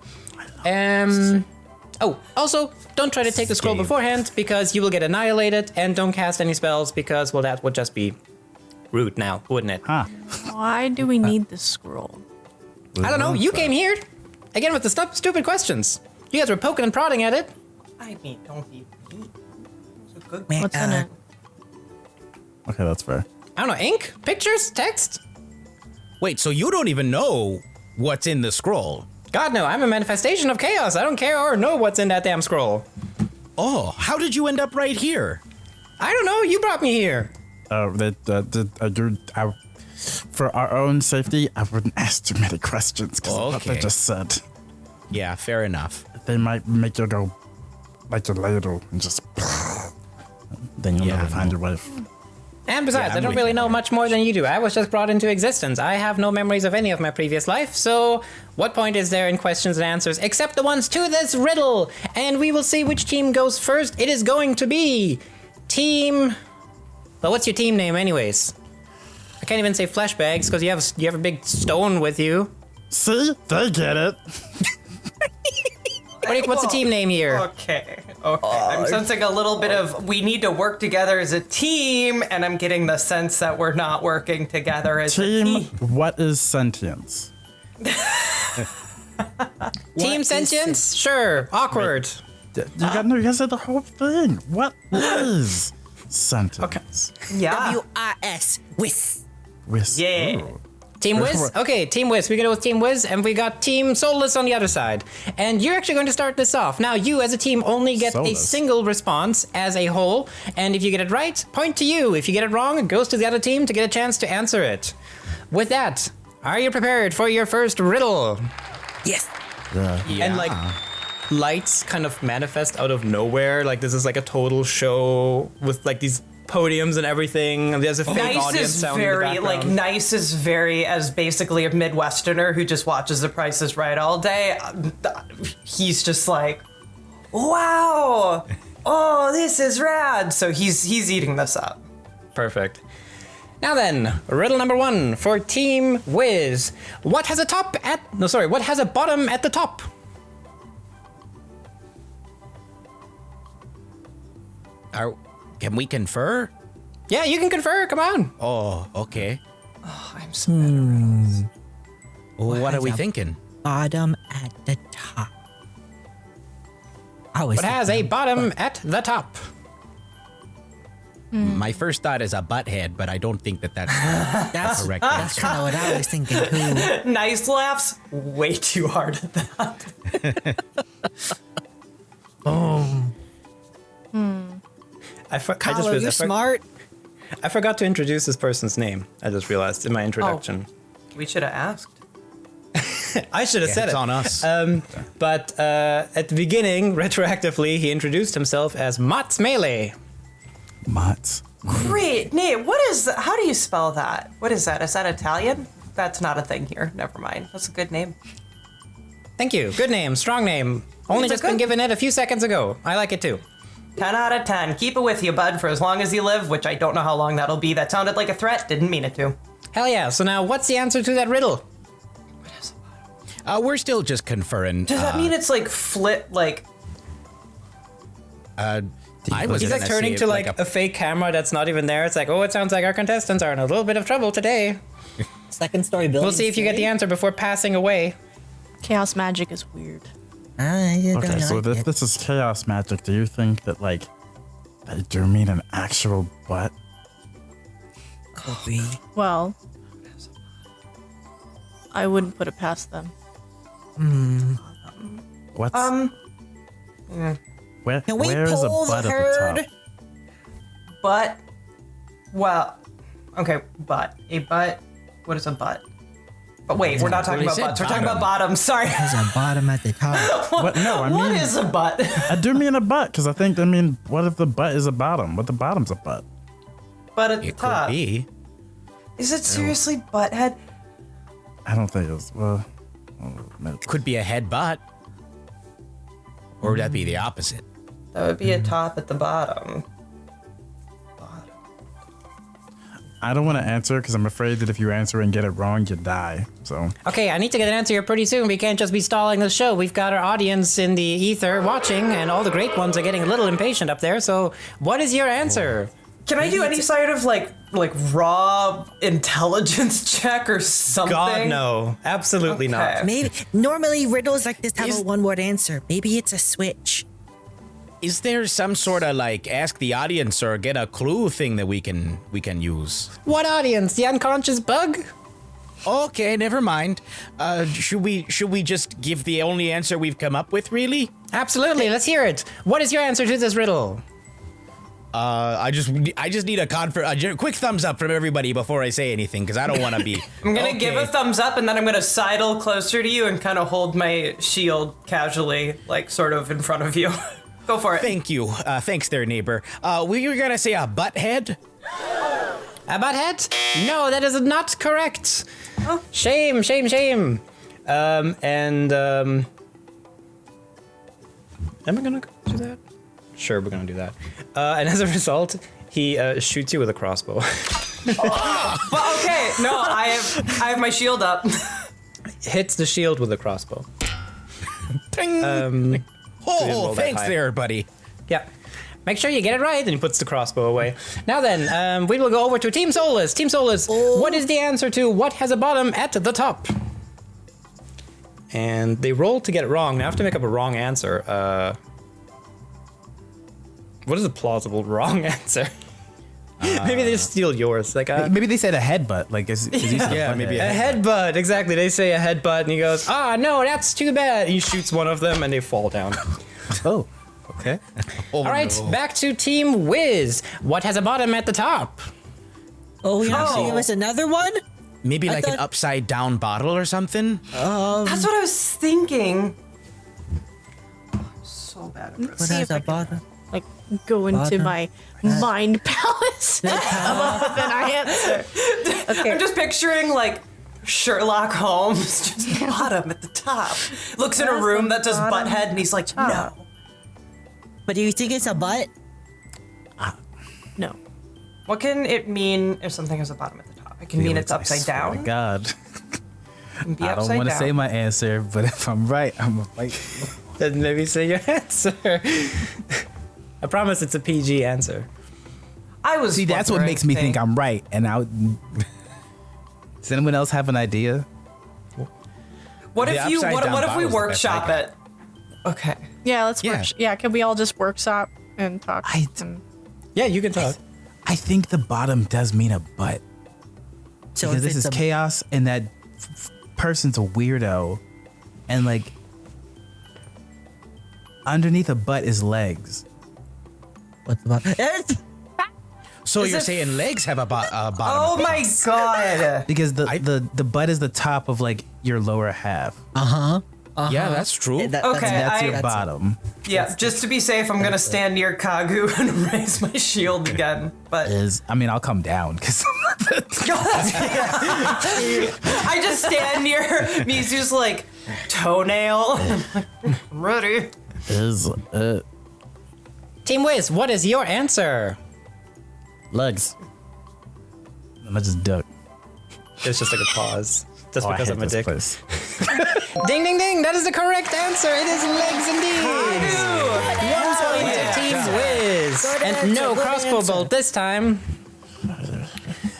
Also, don't try to take the scroll beforehand, because you will get annihilated, and don't cast any spells, because, well, that would just be rude now, wouldn't it? Huh. Why do we need this scroll? I don't know. You came here, again, with the stupid questions. You guys were poking and prodding at it. I mean, don't be mean. It's a good Man, What's in it? Okay, that's fair. I don't know, ink? Pictures? Text? Wait, so you don't even know what's in the scroll? God, no, I'm a manifestation of chaos. I don't care or know what's in that damn scroll. Oh, how did you end up right here? I don't know. You brought me here. For our own safety, I wouldn't ask too many questions because of what they Okay. just said. Yeah, fair enough. They might make you go like a ladle and just. Then you'll Yeah, never find your wife. And besides, Yeah, I I'm don't with really you know on much more than you do. I was just brought into existence. I have no memories of any of my previous life, so what point is there in questions and answers except the ones to this riddle? And we will see which team goes first. It is going to be Team... Well, what's your team name anyways? I can't even say flashbags because you have a big stone with you. See? They get it. What's the team name here? Okay. I'm sensing a little bit of we need to work together as a team, and I'm getting the sense that we're not working together as a Team, team. what is sentience? Team sentience? Sure. Awkward. You gotta say the whole thing. What is sentience? Yeah. WIS. Whis. Yeah. Ooh. Team Wiz? Okay, Team Wiz. We're gonna go with Team Wiz, and we got Team Soulless on the other side. And you're actually going to start this off. Now, you as a team only get a Soulless. single response as a whole, and if you get it right, point to you. If you get it wrong, it goes to the other team to get a chance to answer it. With that, are you prepared for your first riddle? Yes. Yeah. And like, lights kind of manifest out of nowhere. Like, this is like a total show with like these podiums and everything. And there's a fake Nice audience is sound very in the background. Nice is very as basically a Midwesterner who just watches The Price is Right all day. He's just like, wow, oh, this is rad. So he's eating this up. Perfect. Now then, riddle number 1 for Team Wiz. What has a bottom at the top? Can we confer? Yeah, you can confer. Come on. Oh, okay. I'm so better. Well, what are we thinking? Bottom at the top. I always What has a bottom at the top? My first thought is a butthead, but I don't think that's That's correct. That's kind of what I was thinking too. Nice laughs. Way too hard at that. Kyle, you're smart. I forgot to introduce this person's name. I just realized in my introduction. We should have asked. I should have said It's it. on us. But at the beginning, retroactively, he introduced himself as Mats Melee. Mats. Great, Nate. How do you spell that? What is that? Is that Italian? That's not a thing here. Never mind. That's a good name. Thank you. Good name. Strong name. Only It's a just been good- given it a few seconds ago. I like it too. 10 out of 10. Keep it with you, bud, for as long as you live, which I don't know how long that'll be. That sounded like a threat. Didn't mean it to. Hell yeah. So now what's the answer to that riddle? We're still just conferring. Does that mean it's like flip, like... I was He's like gonna turning say to like a fake camera that's not even there. It's like, oh, it sounds like our contestants are in a little bit of trouble today. Second story building. We'll see if you get the answer before passing away. Chaos magic is weird. Okay, so if this is chaos magic, do you think that, like, they do mean an actual butt? Could be. Well, I wouldn't put it past them. What's where? Can we Where is a pull the butt at the herd? top? Butt. Well, okay, butt. A butt. What is a butt? But wait, we're not talking about said butts. We're talking bottom. about bottoms. Sorry. There's a bottom at the top. What? No, I What mean is a butt? I do mean a butt because I think what if the butt is a bottom? What the bottom's a butt? Butt at the It could top. be. Is it seriously butthead? I don't think it's Could be a head butt. Or would that be the opposite? That would be a top at the bottom. I don't want to answer because I'm afraid that if you answer and get it wrong, you die. So Okay, I need to get an answer here pretty soon. We can't just be stalling the show. We've got our audience in the ether watching, and all the great ones are getting a little impatient up there. So, what is your answer? Can I do any sort of like raw intelligence check or something? God, no. Absolutely Okay. not. Maybe normally riddles like this have a one-word answer. Maybe it's a switch. Is there some sort of like ask the audience or get a clue thing that we can use? What audience? The unconscious bug? Okay, never mind. Should we just give the only answer we've come up with, really? Absolutely. Let's hear it. What is your answer to this riddle? I just need a quick thumbs up from everybody before I say anything because I don't want to be. I'm gonna give a thumbs up and then I'm gonna sidle closer to you and kind of hold my shield casually, like sort of in front of you. Go for it. Thank you. Thanks there, neighbor. We were gonna say a butt head. A butthead? No, that is not correct. Oh. Shame. Am I gonna do that? Sure, we're gonna do that. And as a result, he shoots you with a crossbow. Well, okay, no, I have my shield up. Hits the shield with a crossbow. Ting. roll that Thanks high. there, buddy. Yeah. Make sure you get it right, and he puts the crossbow away. Now then, we will go over to Team Solus. Team Solus, what is the answer to what has a bottom at the top? And they rolled to get it wrong. Now I have to make up a wrong answer. What is a plausible wrong answer? Maybe they just steal yours. Like Maybe they said a headbutt. Like, Yeah, maybe a headbutt. Exactly. They say a headbutt, and he goes, no, that's too bad. He shoots one of them, and they fall down. Oh, okay. All right, back to Team Wiz. What has a bottom at the top? Oh, you want to give us another one? Maybe I like an thought- upside down bottle or something. That's what I was thinking. So bad at this. What has a bottom? Like go into Bottom. my mind palace. Then I answer. Okay. I'm just picturing like Sherlock Holmes, just bottom at the top. Looks in a room that says butthead, and he's like, no. But do you think it's a butt? No. What can it mean if something has a bottom at the top? It can mean it's upside Oh my down. God. It can be I don't upside want to down. say my answer, but if I'm right, I'm gonna fight. Then maybe say your answer. I promise it's a PG answer. I was. See, that's what wondering, makes me think I'm right. And does anyone else have an idea? What The if you? upside What down if we bottle's the best workshop idea. it? Okay. Yeah, let's Yeah. work. Yeah, can we all just workshop and talk? and- Yeah, you can talk. I think the bottom does mean a butt. So Because if this is it's a chaos and that person's a weirdo. And like, underneath a butt is legs. what's the bottom? So Is you're it- saying legs have a bottom? Oh my god. Because the butt is the top of like your lower half. Yeah, that's true. Okay, That's your that's- bottom. Yeah, just to be safe, I'm gonna stand near Kagu and raise my shield again. But I'll come down because I just stand near Mizu's like toenail. I'm ready. is Team Wiz, what is your answer? legs. I'm gonna just duck. It's just like a pause. Just Oh, I because hate I'm a this dick. place. Ding, ding, ding. That is the correct answer. It is legs indeed. One point to Team Wiz. Good And answer, no good crossbow answer. bolt this time.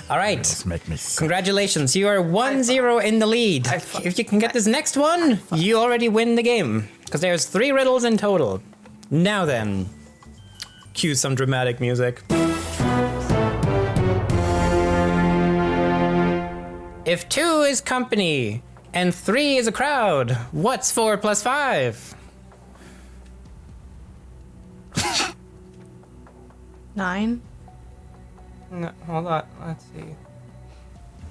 All right. Just make me sick. Congratulations. You are 1-0 in the lead. If you can get this next one, you already win the game. Because there's 3 riddles in total. Now then, cue some dramatic music. If 2 is company, And 3 is a crowd. What's 4 plus 5? 9. No, hold on. Let's see.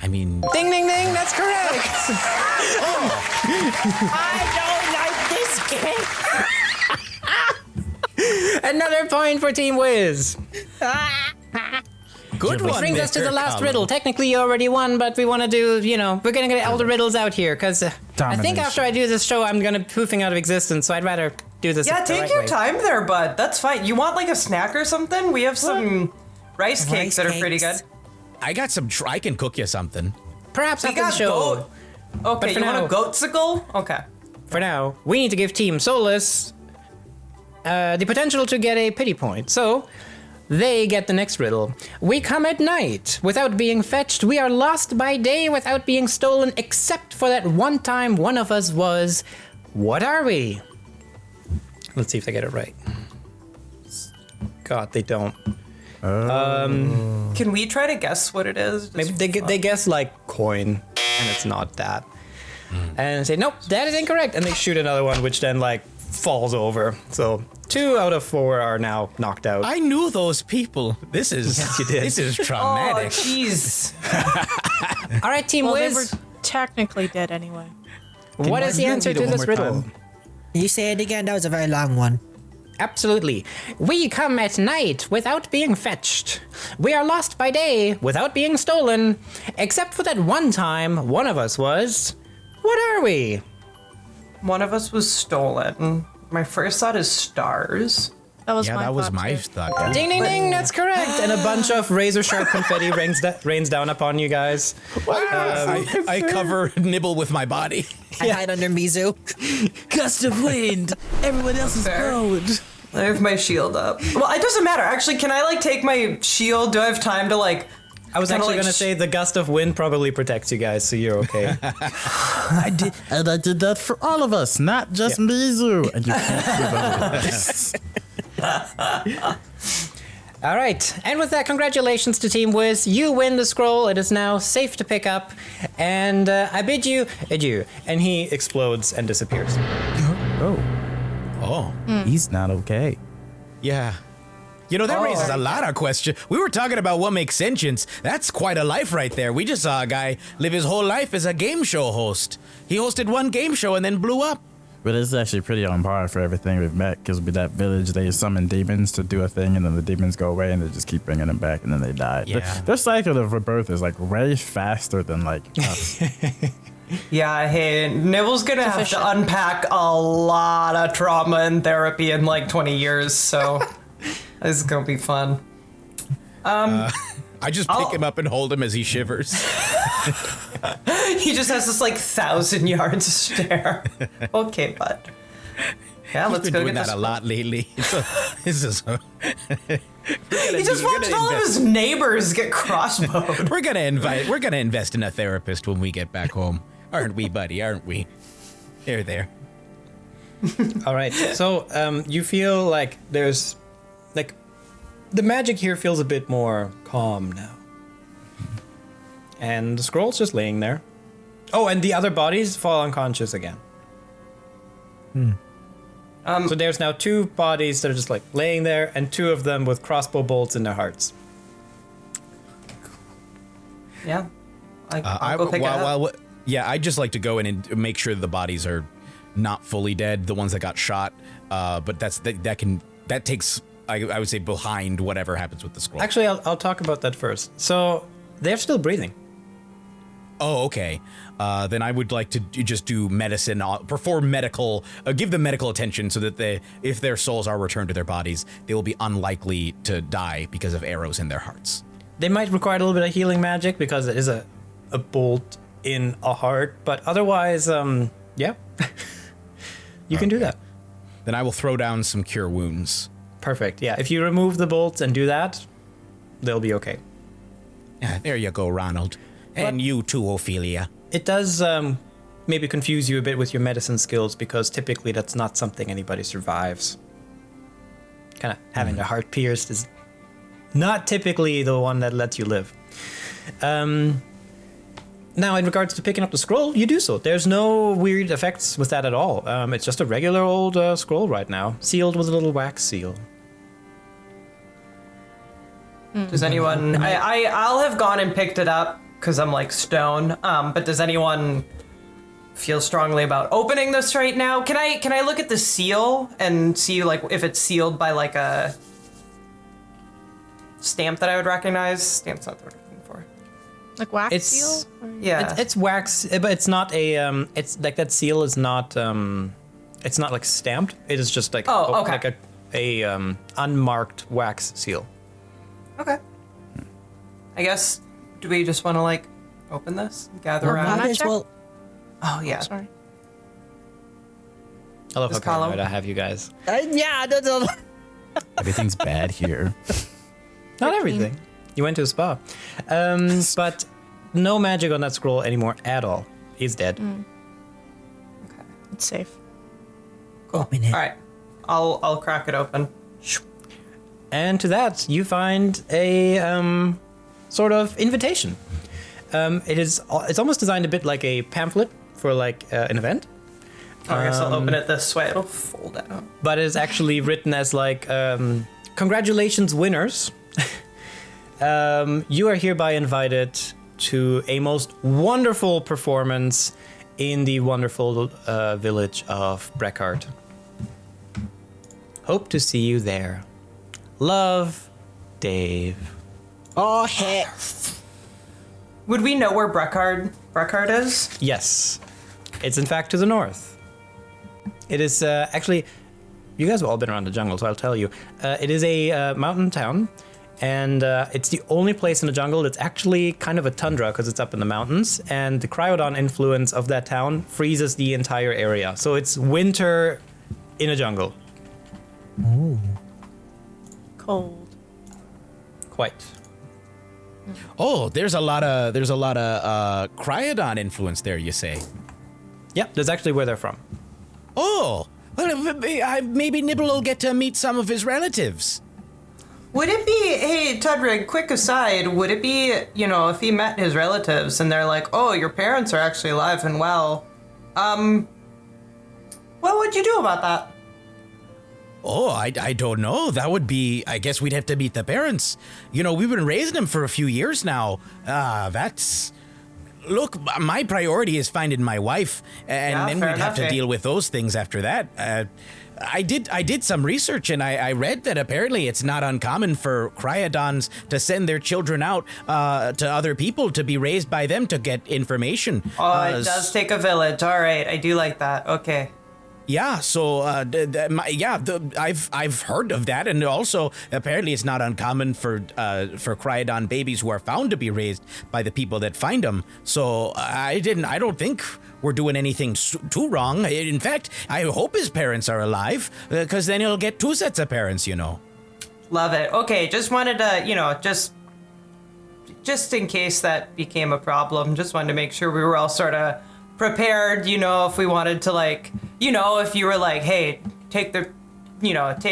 I mean, Ding, ding, ding. That's correct. Another point for Team Wiz. good Which one, brings us to Mr. the last Cullen. riddle. Technically, you already won, but we want to do, we're going to get all the riddles out here, because I think Domination. after I do this show, I'm going to poofing out of existence, so I'd rather do this Yeah, the take right your way. time there, bud. That's fine. You want like a snack or something? We have some rice cakes Rice that are pretty good. cakes. I got some. I can cook you something. Perhaps We after the got show. goat. Okay, for you want now- a goatsicle? Okay. For now, we need to give Team Solus the potential to get a pity point. So, they get the next riddle. We come at night without being fetched. We are lost by day without being stolen, except for that one time one of us was. What are we? Let's see if they get it right. God, they don't. Can we try to guess what it is? Maybe they guess like coin, and it's not that. And say, nope, that is incorrect. And they shoot another one, which then like falls over. So 2 out of 4 are now knocked out. I knew those people. This is you did. this is Oh, traumatic. jeez. All right, Team Well, they were Wiz, technically dead anyway. what is the you answer repeat it to one this more riddle? time? You say it again. That was a very long one. Absolutely. We come at night without being fetched. We are lost by day without being stolen, except for that one time one of us was. What are we? One of us was stolen. My first thought is stars. That was Yeah, my that was thought, my too. thought. Yeah. Ding, ding, ding, that's correct. And a bunch of razor sharp confetti rains down upon you guys. I cover Nibble with my body. I hide under Mizu. Gust of wind. Everyone else is Fair. cold. I have my shield up. Well, it doesn't matter. Actually, can I like take my shield? Do I have time to like? I was Kinda actually like going to say the gust of wind probably protects you guys, so you're okay. I did, and I did that for all of us, not just Mizu. And you can't give up this. All right, and with that, congratulations to Team Wiz. You win the scroll. It is now safe to pick up, and I bid you adieu. And he explodes and disappears. Oh, Oh, he's not okay. yeah. You know, that raises a lot of questions. We were talking about what makes sentience. That's quite a life right there. We just saw a guy live his whole life as a game show host. He hosted one game show and then blew up. But it's actually pretty on par for everything we've met, because with that village, they summon demons to do a thing, and then the demons go away, and they just keep bringing them back, and then they die. Yeah. Their cycle of rebirth is like way faster than like us. Yeah, hey, Nibble's gonna have efficient. to unpack a lot of trauma and therapy in like 20 years, so this is gonna be fun. I just pick him up and hold him as he shivers. He just has this like 1,000-yard stare. Okay, bud. Yeah, He's let's been go doing get that this. a lot lately. It's just He just watched all of his neighbors get crossbowed. We're gonna invest in a therapist when we get back home. Aren't we, buddy? Aren't we? There. All right, so you feel like there's, like, the magic here feels a bit more calm now. And the scroll's just laying there. Oh, and the other bodies fall unconscious again. So there's now 2 bodies that are just like laying there, and 2 of them with crossbow bolts in their hearts. Yeah. I'll go pick it up. I'd just like to go in and make sure the bodies are not fully dead, the ones that got shot. But that takes, I would say, behind whatever happens with the scroll. Actually, I'll talk about that first. So they're still breathing. Oh, okay. Then I would like to just do medicine, perform medical, give them medical attention so that if their souls are returned to their bodies, they will be unlikely to die because of arrows in their hearts. They might require a little bit of healing magic because it is a bolt in a heart, but otherwise, yeah, you can do that. Then I will throw down some cure wounds. Perfect. Yeah, if you remove the bolts and do that, they'll be okay. Yeah, there you go, Ronald. And you too, Ophelia. It does maybe confuse you a bit with your medicine skills because typically that's not something anybody survives. Kind of having their heart pierced is not typically the one that lets you live. Now, in regards to picking up the scroll, you do so. There's no weird effects with that at all. It's just a regular old scroll right now, sealed with a little wax seal. Does anyone? I'll have gone and picked it up because I'm like stone. But does anyone feel strongly about opening this right now? Can I look at the seal and see like if it's sealed by like a stamp that I would recognize? Stamp's not the word I'm looking for. Like wax It's seal? Yeah. it's wax, but it's not a it's like that seal is not it's not like stamped. It is just like okay. like a unmarked wax seal. Okay. I guess. Do we just want to like open this, gather around? Might as well. Oh yeah. Sorry. I love This how paranoid column? I have you guys. Yeah, no. Everything's bad here. Not everything. You went to a spa. But no magic on that scroll anymore at all. He's dead. It's safe. Cool. Open it. All right. I'll crack it open. And to that, you find a sort of invitation. It's almost designed a bit like a pamphlet for like an event. I guess I'll open it this way. It'll fold out. But it's actually written as like, congratulations, winners. You are hereby invited to a most wonderful performance in the wonderful village of Breckart. Hope to see you there. Love, Dave. Oh, heck. Would we know where Breckart is? Yes, it's in fact to the north. It is actually, you guys have all been around the jungle, so I'll tell you. It is a mountain town, and it's the only place in the jungle that's actually kind of a tundra because it's up in the mountains, and the Cryodon influence of that town freezes the entire area. So it's winter in a jungle. Ooh. Cold. Quite. Oh, there's a lot of Cryodon influence there, you say? Yep, that's actually where they're from. Oh, well, maybe Nibble will get to meet some of his relatives. Would it be, hey, Tudrig, quick aside, would it be, if he met his relatives and they're like, oh, your parents are actually alive and well, what would you do about that? Oh, I don't know. That would be, I guess we'd have to meet the parents. We've been raising them for a few years now. Look, my priority is finding my wife, and then we'd have to deal with those things after that. I did some research, and I read that apparently it's not uncommon for Cryodons to send their children out to other people to be raised by them to get information. Oh, it does take a village. All right, I do like that. Okay. Yeah, so I've heard of that, and also apparently it's not uncommon for Cryodon babies who are found to be raised by the people that find them. So I don't think we're doing anything too wrong. In fact, I hope his parents are alive because then he'll get two sets of parents. Love it. Okay, just wanted to just in case that became a problem, just wanted to make sure we were all sort of prepared, if we wanted to if you were like, hey, take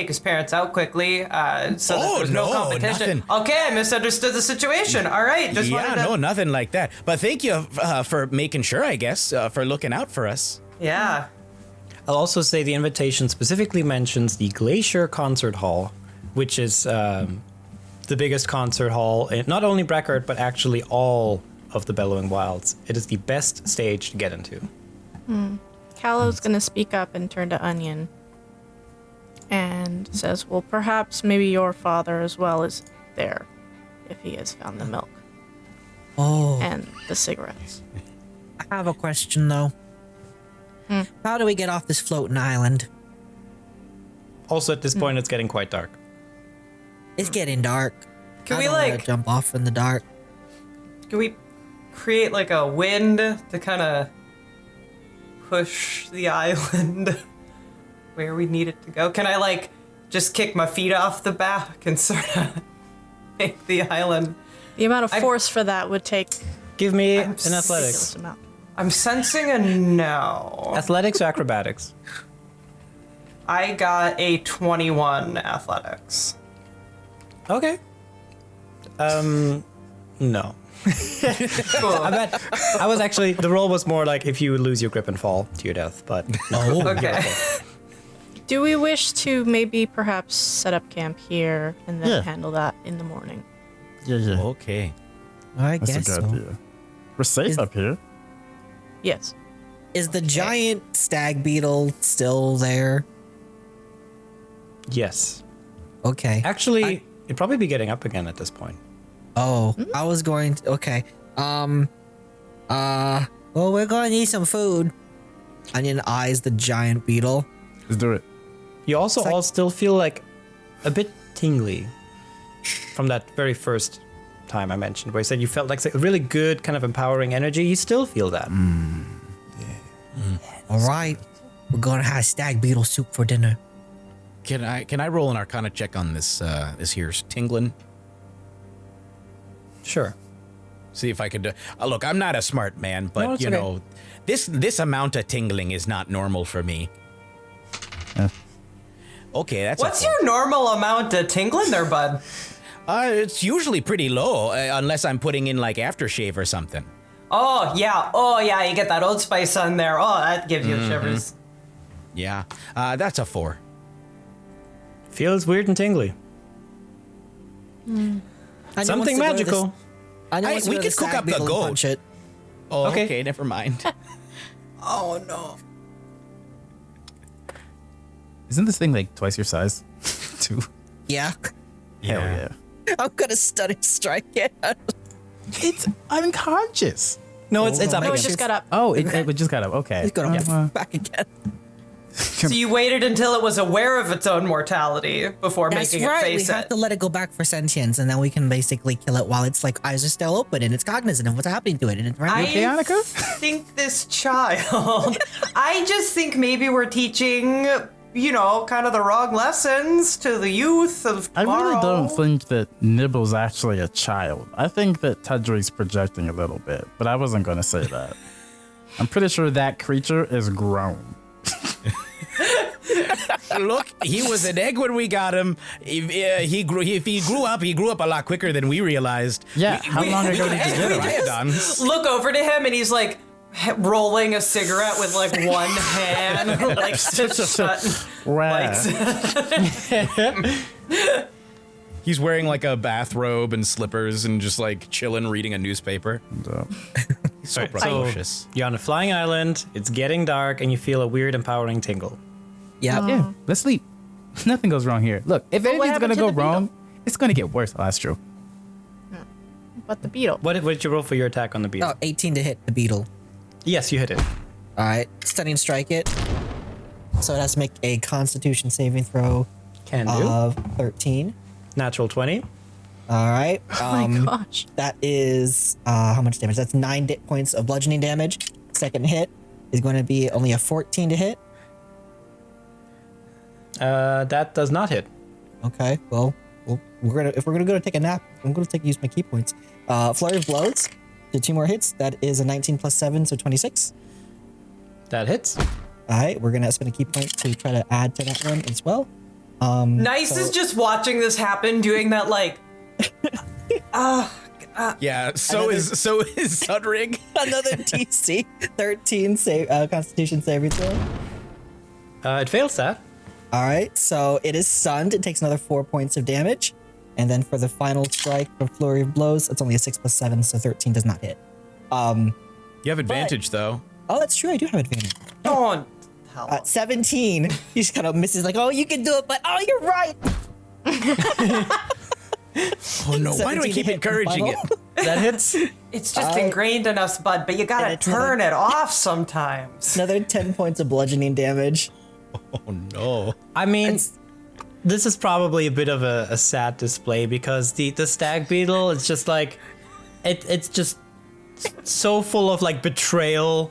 his parents out quickly, so that there's no competition. Nothing. Okay, I misunderstood the situation. All right, nothing like that. But thank you for making sure, I guess, for looking out for us. Yeah. I'll also say the invitation specifically mentions the Glacier Concert Hall, which is the biggest concert hall in not only Breckart, but actually all of the Bellowing Wilds. It is the best stage to get into. Callow's gonna speak up and turn to Onion and says, well, perhaps maybe your father as well is there if he has found the milk. Oh. And the cigarettes. I have a question, though. How do we get off this floating island? Also, at this point, it's getting quite dark. It's getting dark. Can I we don't wanna jump off in the dark? Can we create like a wind to kind of push the island where we need it to go? Can I just kick my feet off the back and sort of make the island? The amount of force for that would take Give me I'm an athletics. ridiculous amount. I'm sensing a no. Athletics or acrobatics? I got a 21 athletics. Okay. No. I was actually, the roll was more like if you lose your grip and fall to your death, but Okay. Do we wish to maybe perhaps set up camp here and then Yeah. handle that in the morning? Yeah. Okay. I That's a guess good so. idea. We're safe up here. Yes. Is the giant stag beetle still there? yes. Okay. Actually, it'd probably be getting up again at this point. Oh, I was going to. Okay. Well, we're going to eat some food. Onion eyes the giant beetle. Let's do it. You also It's like- all still feel like a bit tingly from that very first time I mentioned, where you said you felt like a really good kind of empowering energy. You still feel that. All right. We're going to have stag beetle soup for dinner. Can I roll an Arcana check on this this here's tingling? Sure. See if I could. Look, I'm not a smart man, but No, it's you okay. know, this amount of tingling is not normal for me. Okay, that's What's your normal amount of tingling there, bud? It's usually pretty low, unless I'm putting in like aftershave or something. Oh yeah, you get that Old Spice on there. Oh, that gives you the shivers. Yeah, that's a 4. Feels weird and tingly. Onion Something wants to go to magical. Onion Hey, wants to we go to could cook stag up the beetle and goat. punch it. Oh, Okay. okay, never mind. Oh no. Isn't this thing like twice your size? Too. Yeah. Hell yeah. I'm going to stunning strike it. It's unconscious. No, it's up No, it again. just got up. Oh, it just got up. Okay. He's going to back again. So you waited until it was aware of its own mortality before That's making right. it We face have it. to let it go back for sentience, and then we can basically kill it while its like eyes are still open and it's cognizant of what's happening to it. And it's right. okay, Anica? think this child. I just think maybe we're teaching, kind of the wrong lessons to the youth of I tomorrow. really don't think that Nibble's actually a child. I think that Tudry's projecting a little bit, but I wasn't going to say that. I'm pretty sure that creature is grown. Look, he was an egg when we got him. If he grew up a lot quicker than we realized. Yeah, how long ago did you get him? Riodons. Look over to him and he's like rolling a cigarette with like one hand, like shut. Wow. He's wearing like a bathrobe and slippers and just like chilling, reading a newspaper. So So precocious. you're on a flying island, it's getting dark, and you feel a weird empowering tingle. Yeah. Yeah, let's sleep. Nothing goes wrong here. Look, if anything's happened gonna to go the beetle? wrong, it's gonna get worse. Oh, that's true. But the beetle. What did you roll for your attack on the beetle? Oh, 18 to hit the beetle. Yes, you hit it. All right. Stunning strike it. So it has to make a Constitution saving throw Can do. of 13. Natural 20. All right. Oh my gosh. That is how much damage? That's 9 points of bludgeoning damage. Second hit is going to be only a 14 to hit. That does not hit. Okay. Well, if we're gonna go take a nap, I'm gonna use my key points. Flurry of blows. Did 2 more hits. That is a 19 plus 7, so 26. That hits. All right. We're gonna spend a key point to try to add to that one as well. Nice is just watching this happen, doing that like. Yeah, so is Sudrig. Another DC 13 save Constitution saving throw. It fails that. All right, so it is stunned. It takes another 4 points of damage, and then for the final strike for flurry of blows, it's only a 6 plus 7, so 13 does not hit. You have advantage though. Oh, that's true. I do have advantage. Oh, hell. 17. He just kind of misses, like, oh, you can do it, but oh, you're right. Oh no! Why do I 17 keep to hit encouraging it? final. That hits. It's just ingrained in us, bud. But you gotta And it's turn it off sometimes. Another 10 points of bludgeoning damage. Oh no! I mean, this is probably a bit of a sad display because the stag beetle is just like, it's just so full of like betrayal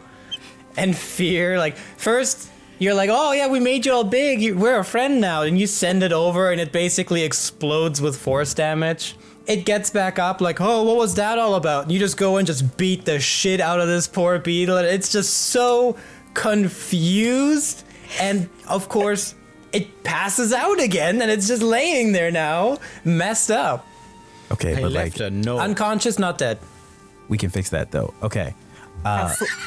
and fear. Like first you're like, oh yeah, we made you all big. We're a friend now, and you send it over, and it basically explodes with force damage. It gets back up like, oh, what was that all about? And you just go and just beat the shit out of this poor beetle, and it's just so confused. And of course, it passes out again, and it's just laying there now, messed up. Okay, I but left like a note. Unconscious, not dead. we can fix that though. Okay.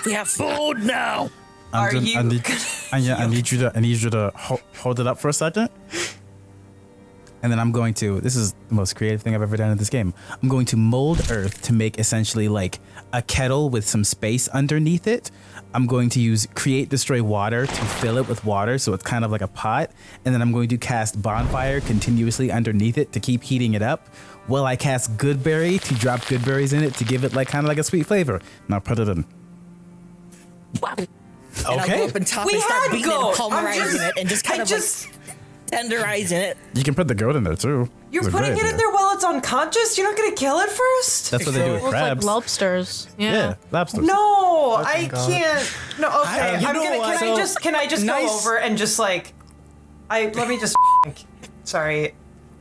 We have food now. Are you? I need you to hold it up for a second. And then I'm going to, this is the most creative thing I've ever done in this game. I'm going to mold earth to make essentially like a kettle with some space underneath it. I'm going to use create destroy water to fill it with water, so it's kind of like a pot. And then I'm going to cast bonfire continuously underneath it to keep heating it up. While I cast goodberry to drop good berries in it to give it like kind of like a sweet flavor. Now put it in. And I'll go up and top We and start had beating goat. it, pulverizing it, and just kind of like tenderizing it. You can put the goat in there too. You're It's a putting great it in idea. there while it's unconscious? You're not gonna kill it first? That's what they do with Looks like crabs. lobsters. Yeah, lobsters. No, I can't. No, okay. you I'm know gonna. what? Can I just Nice. go over and just like, let me just. Sorry.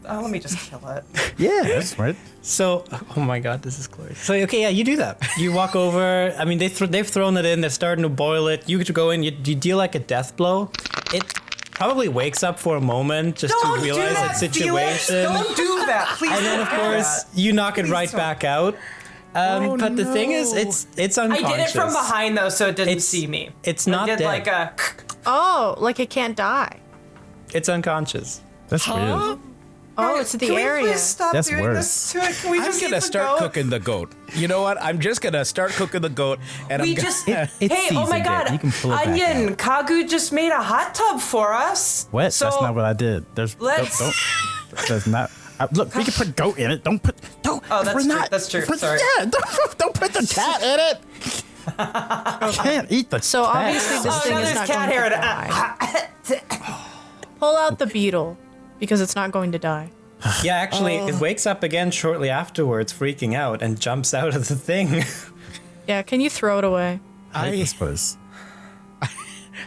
Let me just kill it. Yeah, that's right. So, oh my god, this is glorious. So, okay, yeah, you do that. You walk over. I mean, they've thrown it in. They're starting to boil it. You go in. You deal like a death blow. It probably wakes up for a moment just Don't to do realize that, its situation. Felix. Don't do that, please. And then, of don't do course, that. you knock it Please right don't. back out. But the thing is, it's I unconscious. did it from behind though, so it didn't It's- see me. it's not I did dead. like a. Oh, like it can't die. It's unconscious. That's weird. Oh, it's the Can we area. please stop That's doing worse. this to it? Can we I'm just gonna eat the start goat? cooking the goat. You know what? I'm just gonna start cooking the goat, and We I'm gonna, just. It's Hey, oh my seasoned god. it. You can pull it back Onion, Kagu just made a hot tub for us. What? So That's not what I did. There's let's- don't. That's not. Look, we can put goat in it. Don't. Oh, that's we're true. not- That's true. we're- Sorry. Yeah, don't put the cat in it. You can't eat the So cat. obviously this Oh, thing no, is there's not cat going hair. to die. Pull out the beetle because it's not going to die. Yeah, actually, it wakes up again shortly afterwards, freaking out, and jumps out of the thing. Yeah, can you throw it away? I hate this place.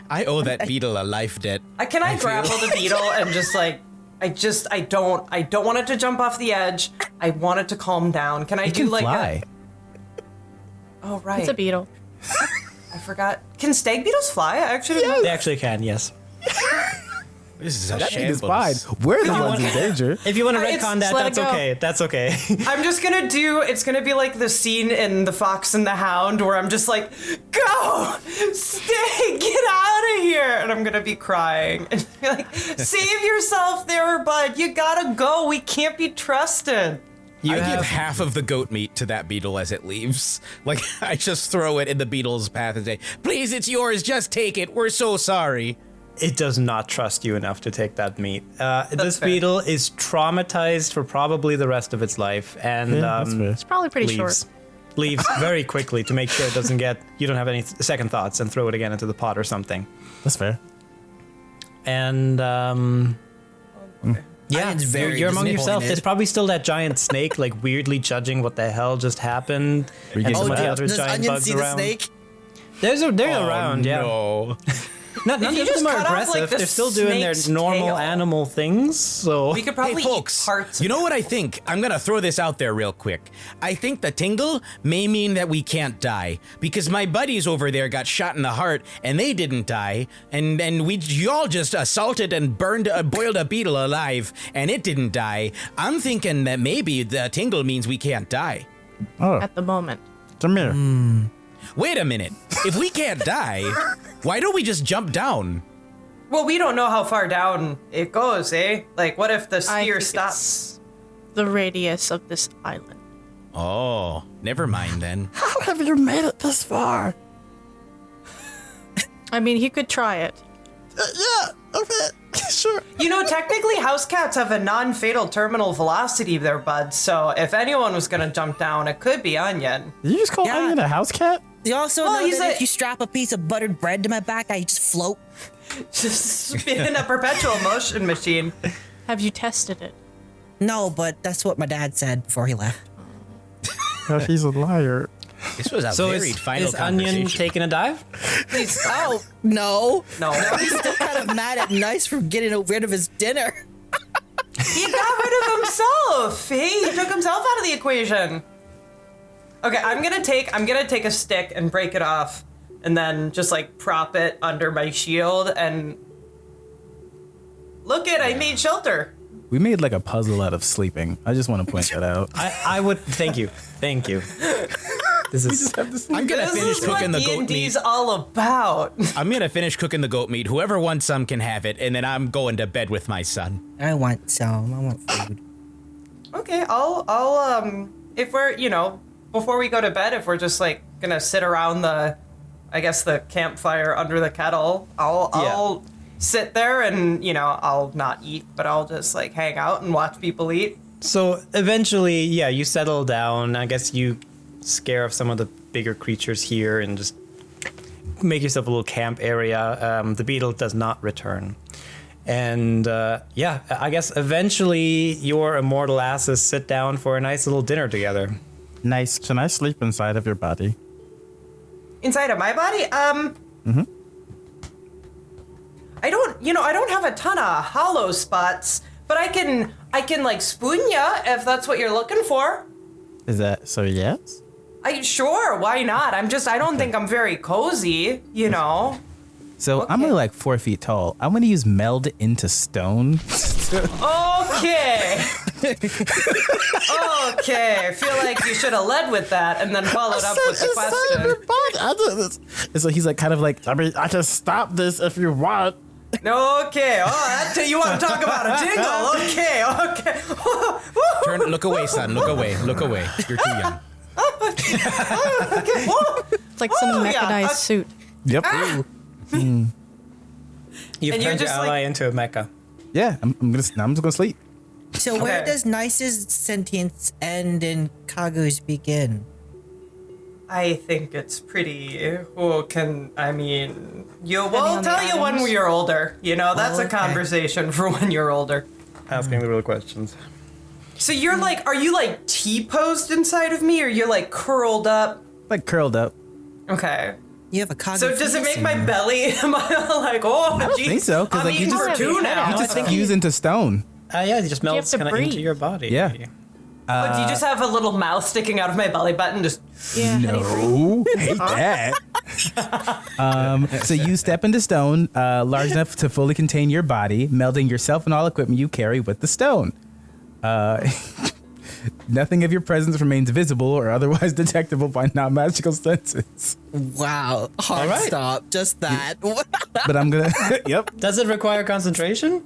I owe that beetle a life debt. Can I grapple the beetle and just like, I don't want it to jump off the edge. I want it to calm down. Can I It do can like fly. Oh right. It's a beetle. I forgot. Can stag beetles fly? I actually didn't know. They actually can, yes. This is a That thing is shambles. fine. We're the ones in danger. If you want to It's- retcon that, let it that's go. okay. That's okay. I'm just gonna it's gonna be like the scene in The Fox and the Hound where I'm just like, go! Stay! Get out of here! And I'm gonna be crying. And be like, save yourself there, bud. You gotta go. We can't be trusted. You I give have, half of the goat meat to that beetle as it leaves. Like, I just throw it in the beetle's path and say, please, it's yours, just take it. We're so sorry. it does not trust you enough to take that meat. This fair. beetle is traumatized for probably the rest of its life, and That's fair. It's probably pretty leaves. short. Leaves very quickly to make sure it doesn't get, you don't have any second thoughts, and throw it again into the pot or something. That's fair. And yeah, Ian's very you're among yourself. disappointed. There's probably still that giant snake, like weirdly judging what the hell just happened, We and get some of to the that. other Does giant Onion bugs see around. the snake? They're around, yeah. No. None of you them just are cut off, aggressive. like, the They're still doing their snake's normal tail. animal things. So We could probably Hey, folks, eat parts. you know what I think? I'm going to throw this out there real quick. I think the tingle may mean that we can't die because my buddies over there got shot in the heart and they didn't die. And y'all just assaulted and boiled a beetle alive and it didn't die. I'm thinking that maybe the tingle means we can't die. Oh, At the moment. come here. Wait a minute. If we can't die, why don't we just jump down? Well, we don't know how far down it goes, eh? Like, what if the I sphere think stops? it's the radius of this island. Oh, never mind then. How have you made it this far? I mean, he could try it. Yeah, okay, sure. You know, technically, house cats have a non-fatal terminal velocity there, bud. So if anyone was gonna jump down, it could be Onion. Did you just call Yeah. Onion a house cat? You also Well, know he's that a- if you strap a piece of buttered bread to my back, I just float. Just spin in a perpetual motion machine. Have you tested it? No, but that's what my dad said before he left. Gosh, he's a liar. This was a So very final is Onion conversation. taking a dive? Please stop. Oh, no. No. He's still kind of mad at Nice for getting rid of his dinner. He got rid of himself. He took himself out of the equation. Okay, I'm gonna take a stick and break it off, and then just like prop it under my shield and look it. I made shelter. We made like a puzzle out of sleeping. I just want to point that out. I would thank you. This is I'm gonna finish cooking the goat meat. D&D's all about. I'm gonna finish cooking the goat meat. Whoever wants some can have it, and then I'm going to bed with my son. I want some. I want food. Okay, I'll if we're, before we go to bed, if we're just like gonna sit around the campfire under the kettle, I'll sit there and, I'll not eat, but I'll just like hang out and watch people eat. So eventually, you settle down. I guess you scare off some of the bigger creatures here and just make yourself a little camp area. The beetle does not return. And I guess eventually your immortal asses sit down for a nice little dinner together. Nice. Can I sleep inside of your body? Inside of my body? I don't have a ton of hollow spots, but I can like spoon ya if that's what you're looking for. Is that so? Yes. Sure, why not? I don't think I'm very cozy, So Okay. I'm only like 4 feet tall. I'm gonna use meld into stone. Okay. Okay, I feel like you should have led with that and then followed up with the question. And so he's like, kind of like, I mean, I can stop this if you want. Okay, you want to talk about a dingle? Okay. Look away, son. Look away. You're too young. It's like some mechanized suit. Yep. You've And you're turned your just ally into a mecha. Yeah, I'm just gonna sleep. So where Okay. does Nice's sentience end and Kagu's begin? I think it's pretty. We'll tell on the you when items. you're older. That's a Okay. conversation for when you're older. Asking the real questions. So you're like, are you like T-posed inside of me, or you're like curled up? Like curled up. Okay. You have a Kagu. So does it make fetus my in you. belly? Am I like, oh, I don't geez, think so, 'cause, I'm like, you eating just- for two You now. just I think Fuse into stone. It just melts to kind of breathe. into your body. Yeah. But do you just have a little mouth sticking out of my belly button? Just Yeah. No, hate that. So you step into stone, large enough to fully contain your body, melding yourself and all equipment you carry with the stone. Nothing of your presence remains visible or otherwise detectable by non-magical senses. Wow. Hard right. stop. Just that. But I'm gonna. Yep. Does it require concentration?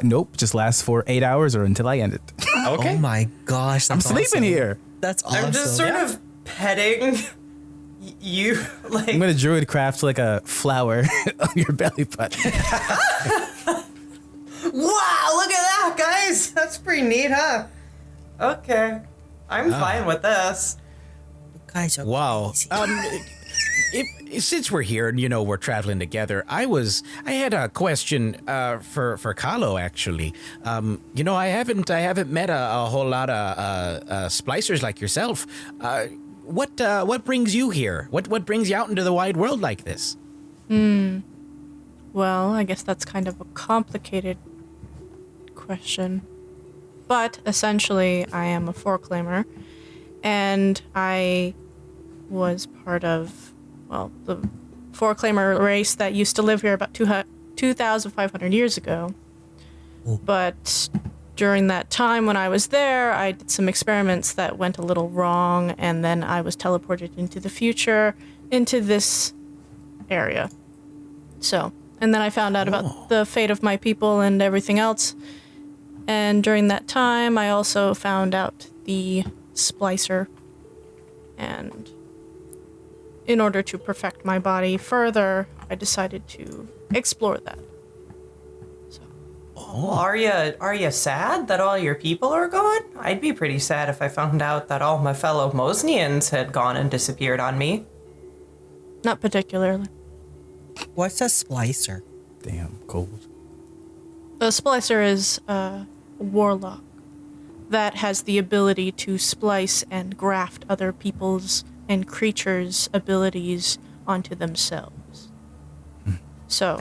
Nope. Just lasts for 8 hours or until I end it. Okay. Oh my gosh. I'm That's sleeping awesome. here. That's awesome. I'm just sort of petting you, like. I'm gonna druid craft like a flower on your belly button. Wow, look at that, guys. That's pretty neat, huh? Okay. I'm fine with this. Guys are Wow. crazy. Since we're here and we're traveling together, I had a question for Kahlo actually. I haven't met a whole lot of splicers like yourself. What brings you here? What brings you out into the wide world like this? Well, I guess that's kind of a complicated question. But essentially, I am a foreclaimer, and I was part of, the foreclaimer race that used to live here about 2,500 years ago. But during that time when I was there, I did some experiments that went a little wrong, and then I was teleported into the future, into this area. So, and then I found out about the fate of my people and everything else. And during that time, I also found out the splicer. And in order to perfect my body further, I decided to explore that. Are you sad that all your people are gone? I'd be pretty sad if I found out that all my fellow Mosnians had gone and disappeared on me. Not particularly. What's a splicer? Damn, cold. The splicer is a warlock that has the ability to splice and graft other people's and creatures' abilities onto themselves. So,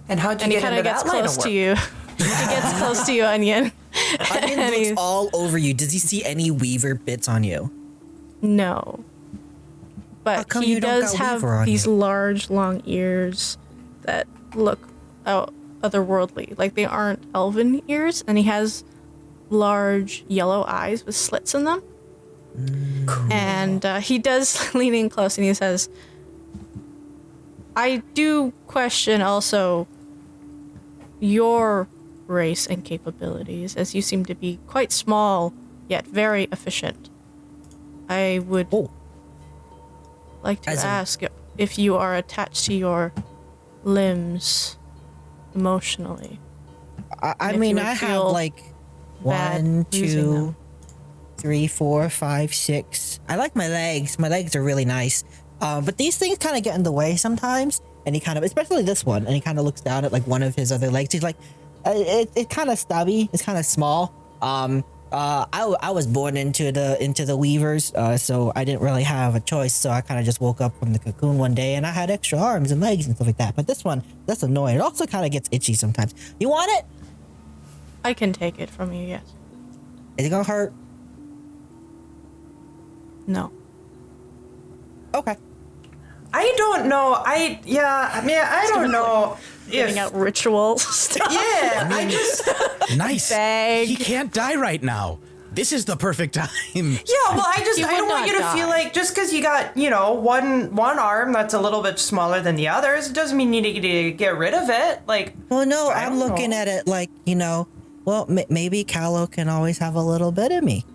And how'd you and he get kind into of gets that line close of to work? you. He gets close to you, Onion. Onion And looks he- all over you. Does he see any weaver bits on you? No. How But come he you don't does got have weaver on these you? large, long ears that look out otherworldly. Like they aren't elven ears, and he has large yellow eyes with slits in them. Cool. And he does lean in close, and he says, I do question also your race and capabilities, as you seem to be quite small, yet very efficient. I would like to ask if you are attached to your limbs emotionally. I mean, I have like 1, 2, 3, 4, 5, 6. I like my legs. My legs are really nice. But these things kind of get in the way sometimes. And he kind of, especially this one, and he kind of looks down at like one of his other legs. He's like, it's kind of stubby. It's kind of small. I was born into the weavers, so I didn't really have a choice. So I kind of just woke up from the cocoon one day, and I had extra arms and legs and stuff like that. But this one, that's annoying. It also kind of gets itchy sometimes. You want it? I can take it from you, yes. Is it gonna hurt? No. Okay. I don't know. I don't know. Getting out ritual stuff. Yeah, I just Nice. Bag. He can't die right now. This is the perfect time. Yeah, well, I don't want you to feel like just because you got, one arm that's a little bit smaller than the others, it doesn't mean you need to get rid of it. Like, well, no, I'm looking at it like, well, maybe Callow can always have a little bit of me.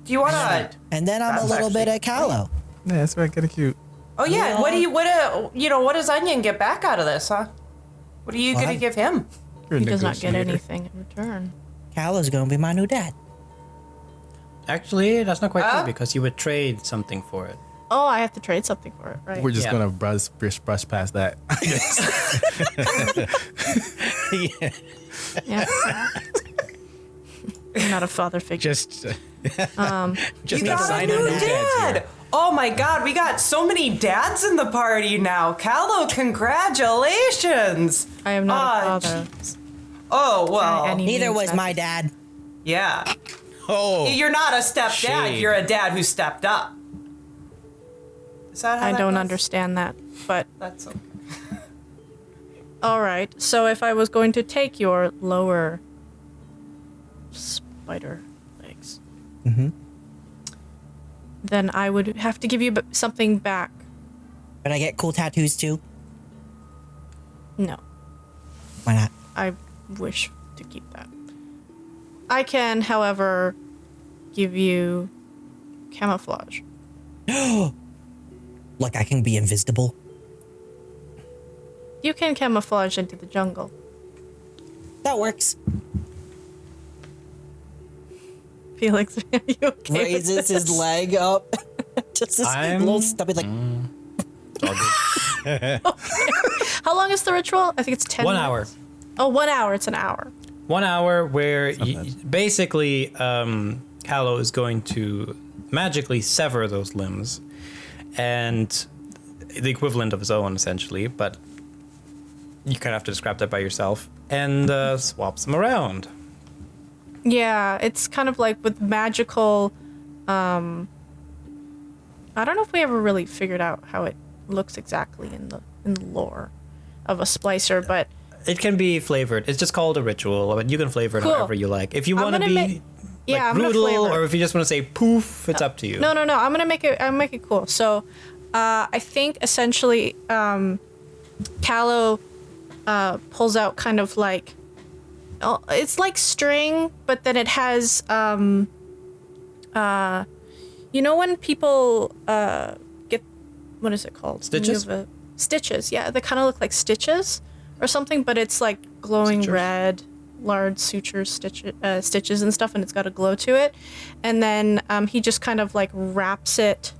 Do you want to? And then I'm a little bit of Callow. Yeah, that's very kind of cute. Oh yeah, what does Onion get back out of this, huh? What are you gonna give him? He does not get anything in return. Callow's gonna be my new dad. Actually, that's not quite true because you would trade something for it. Oh, I have to trade something for it, right? We're just gonna brush past that. Yeah. You're not a father figure. Just You a got sign a of new new dads dad. here. Oh my God, we got so many dads in the party now. Callow, congratulations. I am not a father. Oh well. Any Neither means was my necessary. dad. Yeah. Oh, You're not a stepdad. Shade. You're a dad who stepped up. Is that how I that don't goes? understand that, but That's okay. all right. So if I was going to take your lower spider legs, then I would have to give you something back. But I get cool tattoos too. No, Why not? I wish to keep that. I can, however, give you camouflage. Like I can be invisible. You can camouflage into the jungle. That works. Felix, are you okay with Raises this? his leg up. Just this little stubby like. How long is the ritual? I think it's 10 1 minutes. hour. Oh, 1 hour. It's an hour. 1 hour where basically Callow is going to magically sever those limbs and the equivalent of his own essentially, but you kind of have to describe that by yourself and swaps them around. Yeah, it's kind of like with magical. I don't know if we ever really figured out how it looks exactly in the lore of a splicer, but It can be flavored. It's just called a ritual, but you can flavor it Cool. however you like. If you I'm want to gonna be yeah, I'm gonna brutal, flavor. or if you just want to say poof, it's up to you. No. I'm gonna make it cool. So, I think essentially, Callow pulls out kind of like, it's like string, but then it has, when people get, what is it called? Stitches? Stitches. Yeah, they kind of look like stitches or something, but it's like glowing red, large sutures, stitches and stuff, and it's got a glow to it. And then he just kind of like wraps it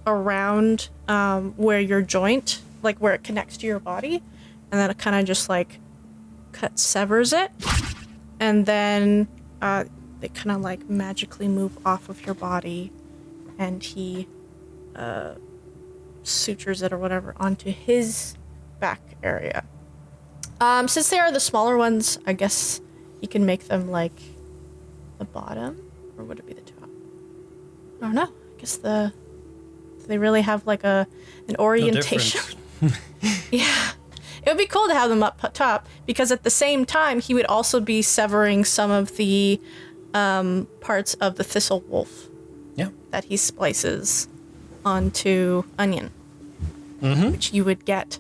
around where your joint, like where it connects to your body, and then it kind of just like severs it, and then they kind of like magically move off of your body, and he sutures it or whatever onto his back area. Since they are the smaller ones, I guess you can make them like the bottom, or would it be the top? I don't know. I guess they really have like an orientation. Yeah, It would be cool to have them up top because at the same time, he would also be severing some of the parts of the thistle wolf that he splices onto Onion, which you would get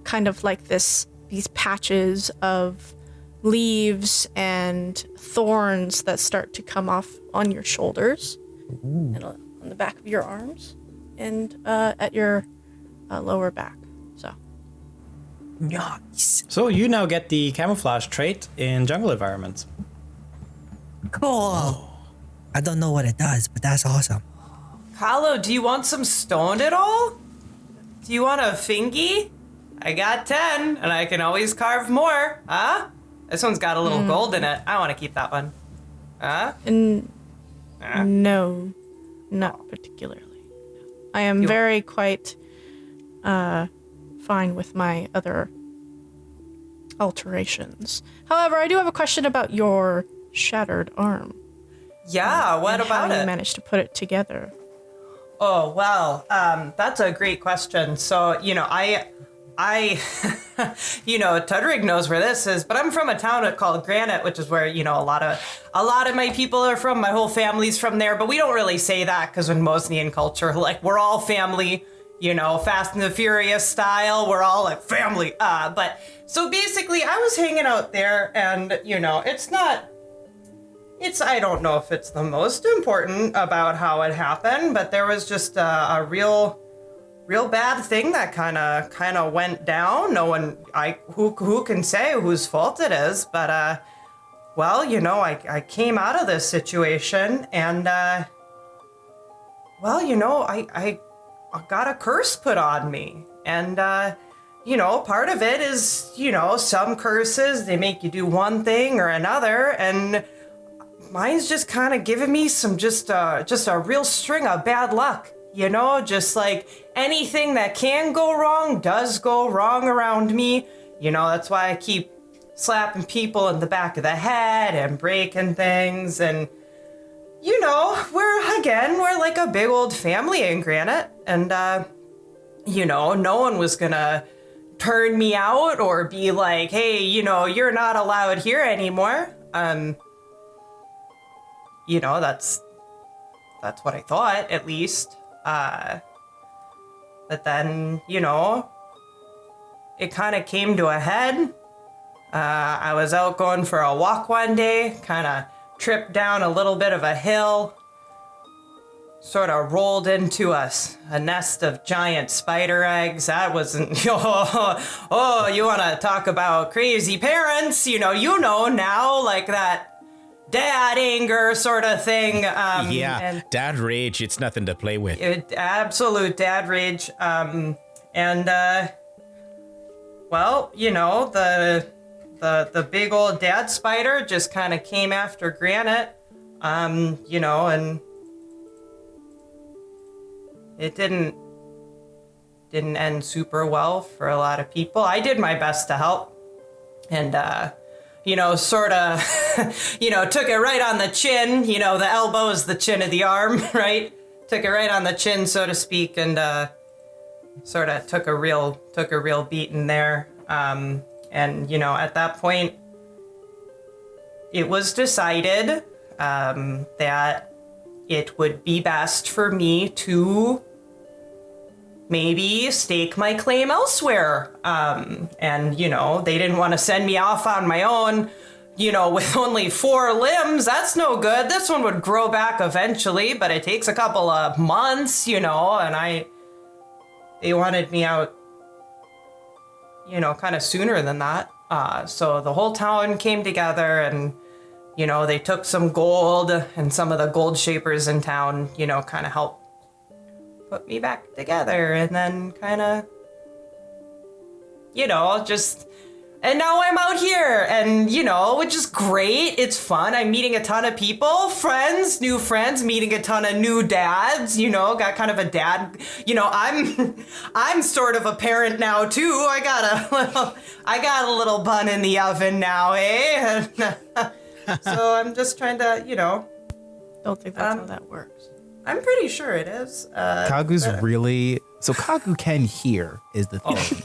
kind of like these patches of leaves and thorns that start to come off on your shoulders and on the back of your arms and at your lower back. So Nice. So you now get the camouflage trait in jungle environments. Cool. I don't know what it does, but that's awesome. Kahlo, do you want some stone at all? Do you want a fingy? I got 10, and I can always carve more. Huh? This one's got a little gold in it. I want to keep that one. Huh? No, not particularly. I am very quite fine with my other alterations. However, I do have a question about your shattered arm. Yeah, what about How you it? managed to put it together? Oh, well, that's a great question. So, I Tudrig knows where this is, but I'm from a town called Granite, which is where, a lot of my people are from. My whole family's from there, but we don't really say that because in Bosnian culture, like, we're all family, Fast and the Furious style. We're all like family. But so basically I was hanging out there and, I don't know if it's the most important about how it happened, but there was just a real bad thing that kind of went down. No one, who can say whose fault it is, but I came out of this situation and I got a curse put on me, and part of it is some curses, they make you do one thing or another, and mine's just kind of giving me some just a real string of bad luck. Just like anything that can go wrong does go wrong around me. That's why I keep slapping people in the back of the head and breaking things. And, we're like a big old family in Granite. And, no one was gonna turn me out or be like, hey, you're not allowed here anymore. That's what I thought, at least. But then, it kind of came to a head. I was out going for a walk one day, kind of tripped down a little bit of a hill, sort of rolled into a nest of giant spider eggs. That wasn't, you want to talk about crazy parents, now, like that dad anger sort of thing. Dad rage, it's nothing to play with. Absolute dad rage. The big old dad spider just kind of came after Granite, and it didn't end super well for a lot of people. I did my best to help, and sort of, took it right on the chin. The elbow is the chin of the arm, right? Took it right on the chin, so to speak, and sort of took a real beating there. And at that point, it was decided that it would be best for me to maybe stake my claim elsewhere. And, they didn't want to send me off on my own, with only 4 limbs. That's no good. This one would grow back eventually, but it takes a couple of months, and they wanted me out, kind of sooner than that. So the whole town came together and, they took some gold, and some of the gold shapers in town, kind of helped put me back together, and then kind of, and now I'm out here, and, which is great. It's fun. I'm meeting a ton of people, new friends, meeting a ton of new dads, got kind of a dad, I'm sort of a parent now too. I got a little bun in the oven now, eh? So I'm just trying to, Don't think that's how that works. I'm pretty sure it is. Kagu's really... So Kagu can hear, is the thing.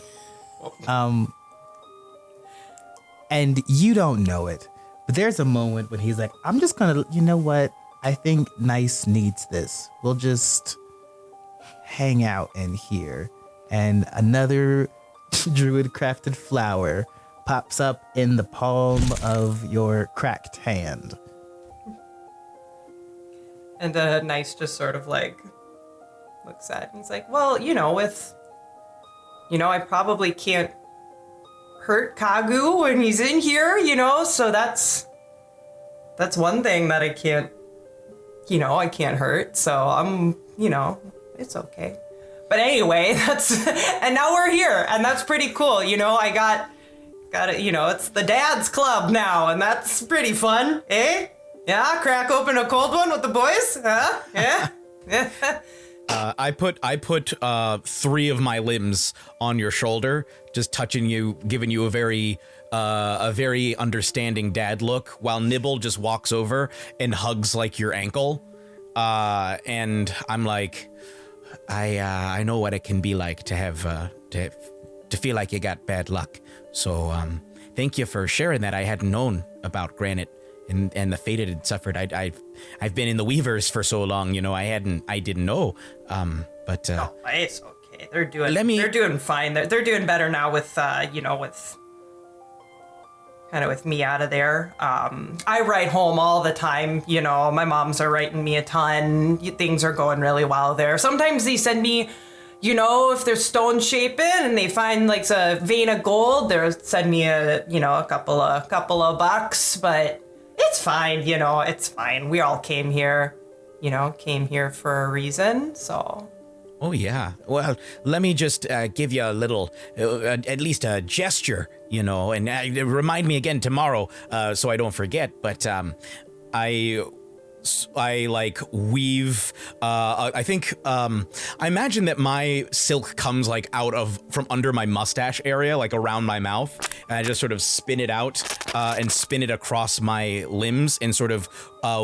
And you don't know it, but there's a moment when he's like, I'm just gonna, you know what? I think Nice needs this. We'll just hang out in here. And another druid crafted flower pops up in the palm of your cracked hand. And Nice just sort of like looks at it and he's like, well, I probably can't hurt Kagu when he's in here, so that's one thing that I can't hurt. So I'm, it's okay. But anyway, and now we're here and that's pretty cool. I got it, it's the dad's club now and that's pretty fun, eh? Yeah, crack open a cold one with the boys, huh? Yeah. I put 3 of my limbs on your shoulder, just touching you, giving you a very understanding dad look, while Nibble just walks over and hugs like your ankle. And I'm like, I know what it can be like to have to feel like you got bad luck. So thank you for sharing that. I hadn't known about Granite and the fate it had suffered. I've been in the Weavers for so long, I didn't know. But no, it's okay. They're doing fine. They're doing better now with with me out of there. I write home all the time. My moms are writing me a ton. Things are going really well there. Sometimes they send me, if they're stone shaping and they find like a vein of gold, they'll send me a couple of bucks, but it's fine, it's fine. We all came here for a reason, so. Oh, yeah. Well, let me just give you a little, at least a gesture, and remind me again tomorrow so I don't forget. But I like weave. I think I imagine that my silk comes like from under my mustache area, like around my mouth, and I just sort of spin it out and spin it across my limbs and sort of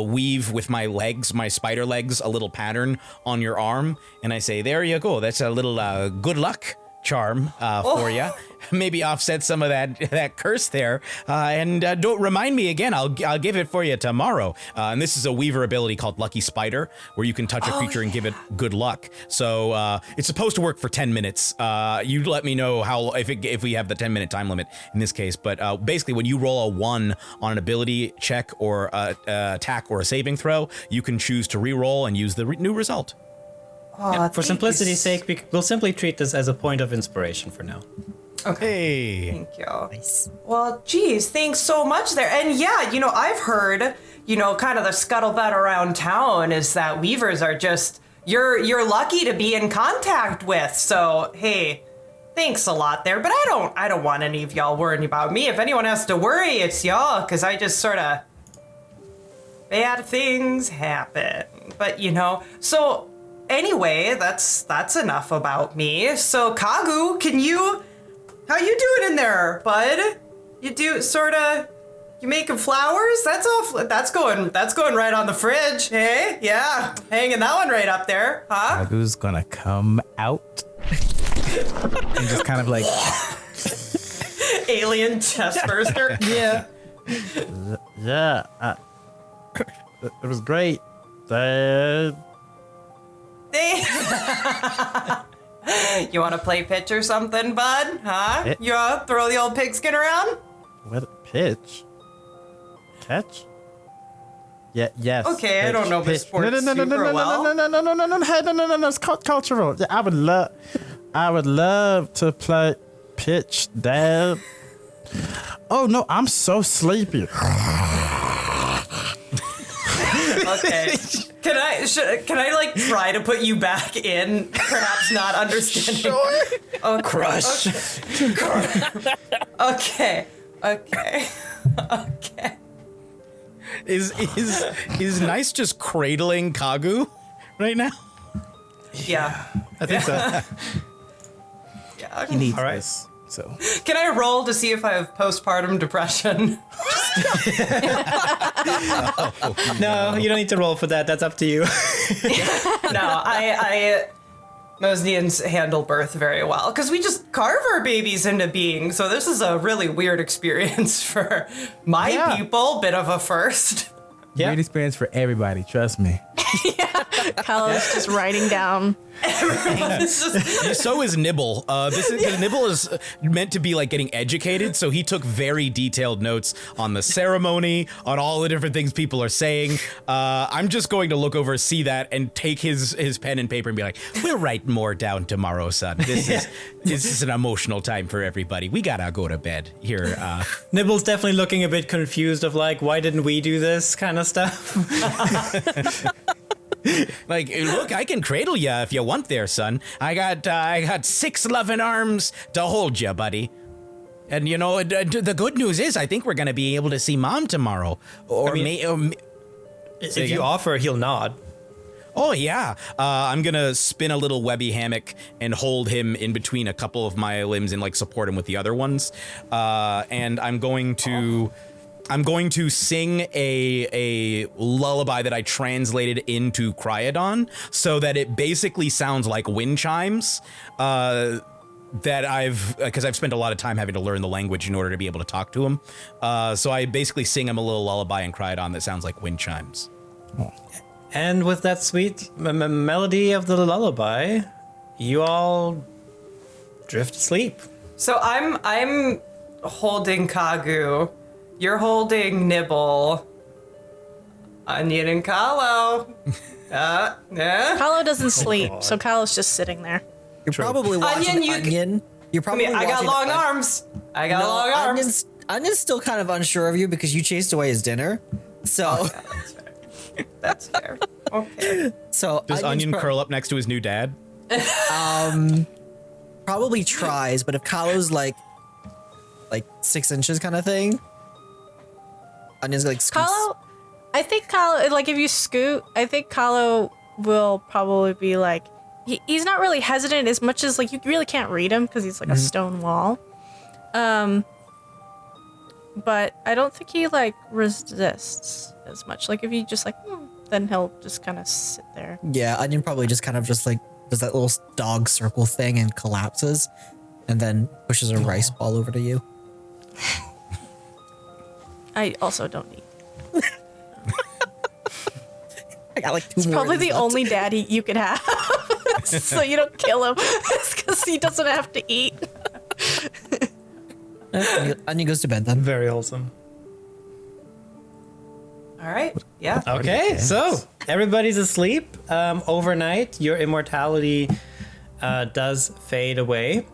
weave with my legs, my spider legs, a little pattern on your arm, and I say, "There you go. That's a little good luck charm for you." Maybe offset some of that curse there, and don't remind me again. I'll give it for you tomorrow. And this is a weaver ability called Lucky Spider, where you can touch a creature and give it good luck. So it's supposed to work for 10 minutes. You let me know how if we have the 10-minute time limit in this case. But basically, when you roll a 1 on an ability check or attack or a saving throw, you can choose to re-roll and use the new result. Yeah, for simplicity's sake, we'll simply treat this as a point of inspiration for now. Okay. Thank you. Nice. Well, geez, thanks so much there. And yeah, I've heard, kind of the scuttlebutt around town is that weavers are just, you're lucky to be in contact with. So, hey, thanks a lot there. But I don't want any of y'all worrying about me. If anyone has to worry, it's y'all, because I just sort of, bad things happen. But, so anyway, that's enough about me. So, Kagu, how you doing in there, bud? You making flowers? That's going right on the fridge, hey? Yeah, hanging that one right up there, huh? Kagu's gonna come out and just kind of like alien chest burster. Yeah. It was great. You want to play pitch or something, bud? Huh? You want to throw the old pigskin around? What pitch? Catch? Yeah. Yes. Okay, pitch, I don't know the sports No. It's cultural. Yeah, I would love to play pitch, Dad. Oh no, I'm so sleepy. Okay. Can I like try to put you back in? Perhaps not understanding. Sure. Okay. Crush. Okay. Is Nice just cradling Kagu right now? Yeah. I think so. Yeah. He needs All right. this. So. Can I roll to see if I have postpartum depression? No, you don't need to roll for that. That's up to you. No, Mosnians handle birth very well because we just carve our babies into being. So this is a really weird experience for my people. Bit of a first. Yeah. Great experience for everybody. Trust me. Kylo's just writing down. So is Nibble. Nibble is meant to be like getting educated, so he took very detailed notes on the ceremony, on all the different things people are saying. I'm just going to look over, see that, and take his pen and paper and be like, "We'll write more down tomorrow, son. This is an emotional time for everybody. We gotta go to bed here." Nibble's definitely looking a bit confused of like, why didn't we do this kind of stuff? Like, look, I can cradle you if you want there, son. I got 6 loving arms to hold you, buddy. And you know, the good news is I think we're going to be able to see Mom tomorrow. If you offer, he'll nod. Oh, yeah. I'm going to spin a little webby hammock and hold him in between a couple of my limbs and like support him with the other ones. And I'm going to sing a lullaby that I translated into Cryodon so that it basically sounds like wind chimes. Because I've spent a lot of time having to learn the language in order to be able to talk to him. So I basically sing him a little lullaby in Cryodon that sounds like wind chimes. And with that sweet melody of the lullaby, you all drift to sleep. So I'm holding Kagu. You're holding Nibble. Onion and Kahlo. Kylo doesn't sleep, so Kylo's just sitting there. You're probably watching Onion. You're probably I got long arms. I got long arms. Onion's still kind of unsure of you because you chased away his dinner. So That's fair. Okay. So Does Onion curl up next to his new dad? Probably tries, but if Kahlo's like 6 inches kind of thing, Onion's like scoots. Kylo, I think Kylo, like if you scoot, I think Kylo will probably be like, he's not really hesitant as much as like you really can't read him because he's like a stone wall. But I don't think he like resists as much. Like if you just like, then he'll just kind of sit there. Yeah, Onion probably just kind of just like does that little dog circle thing and collapses, and then pushes a rice ball over to you. I also don't eat. I got like 2 It's more probably of these the left. only daddy you could have, so you don't kill him. It's because he doesn't have to eat. Onion goes to bed then. Very wholesome. All right. Yeah. Okay, so everybody's asleep. Overnight, your immortality does fade away,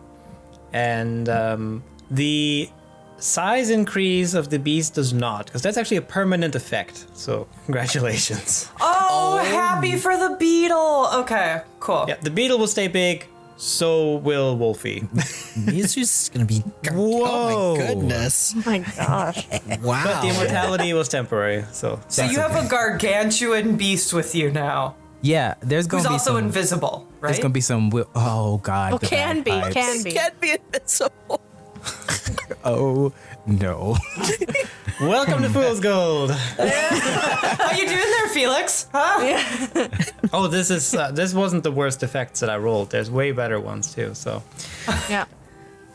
and the size increase of the beast does not, because that's actually a permanent effect. So congratulations. Oh, happy for the beetle. Okay, cool. Yeah, the beetle will stay big. So will Wolfie. He's just gonna be. Oh my goodness! Oh my gosh. Wow. But the immortality was temporary. So You have a gargantuan beast with you now, Yeah, there's gonna who's be also some. invisible, right? There's gonna be some. Oh God. Oh, the can be, bagpipes. can be. Can't be invincible. Oh no. welcome to Fool's Gold. How you doing there, Felix? Huh? Oh, this wasn't the worst effects that I rolled. There's way better ones too. So Yeah.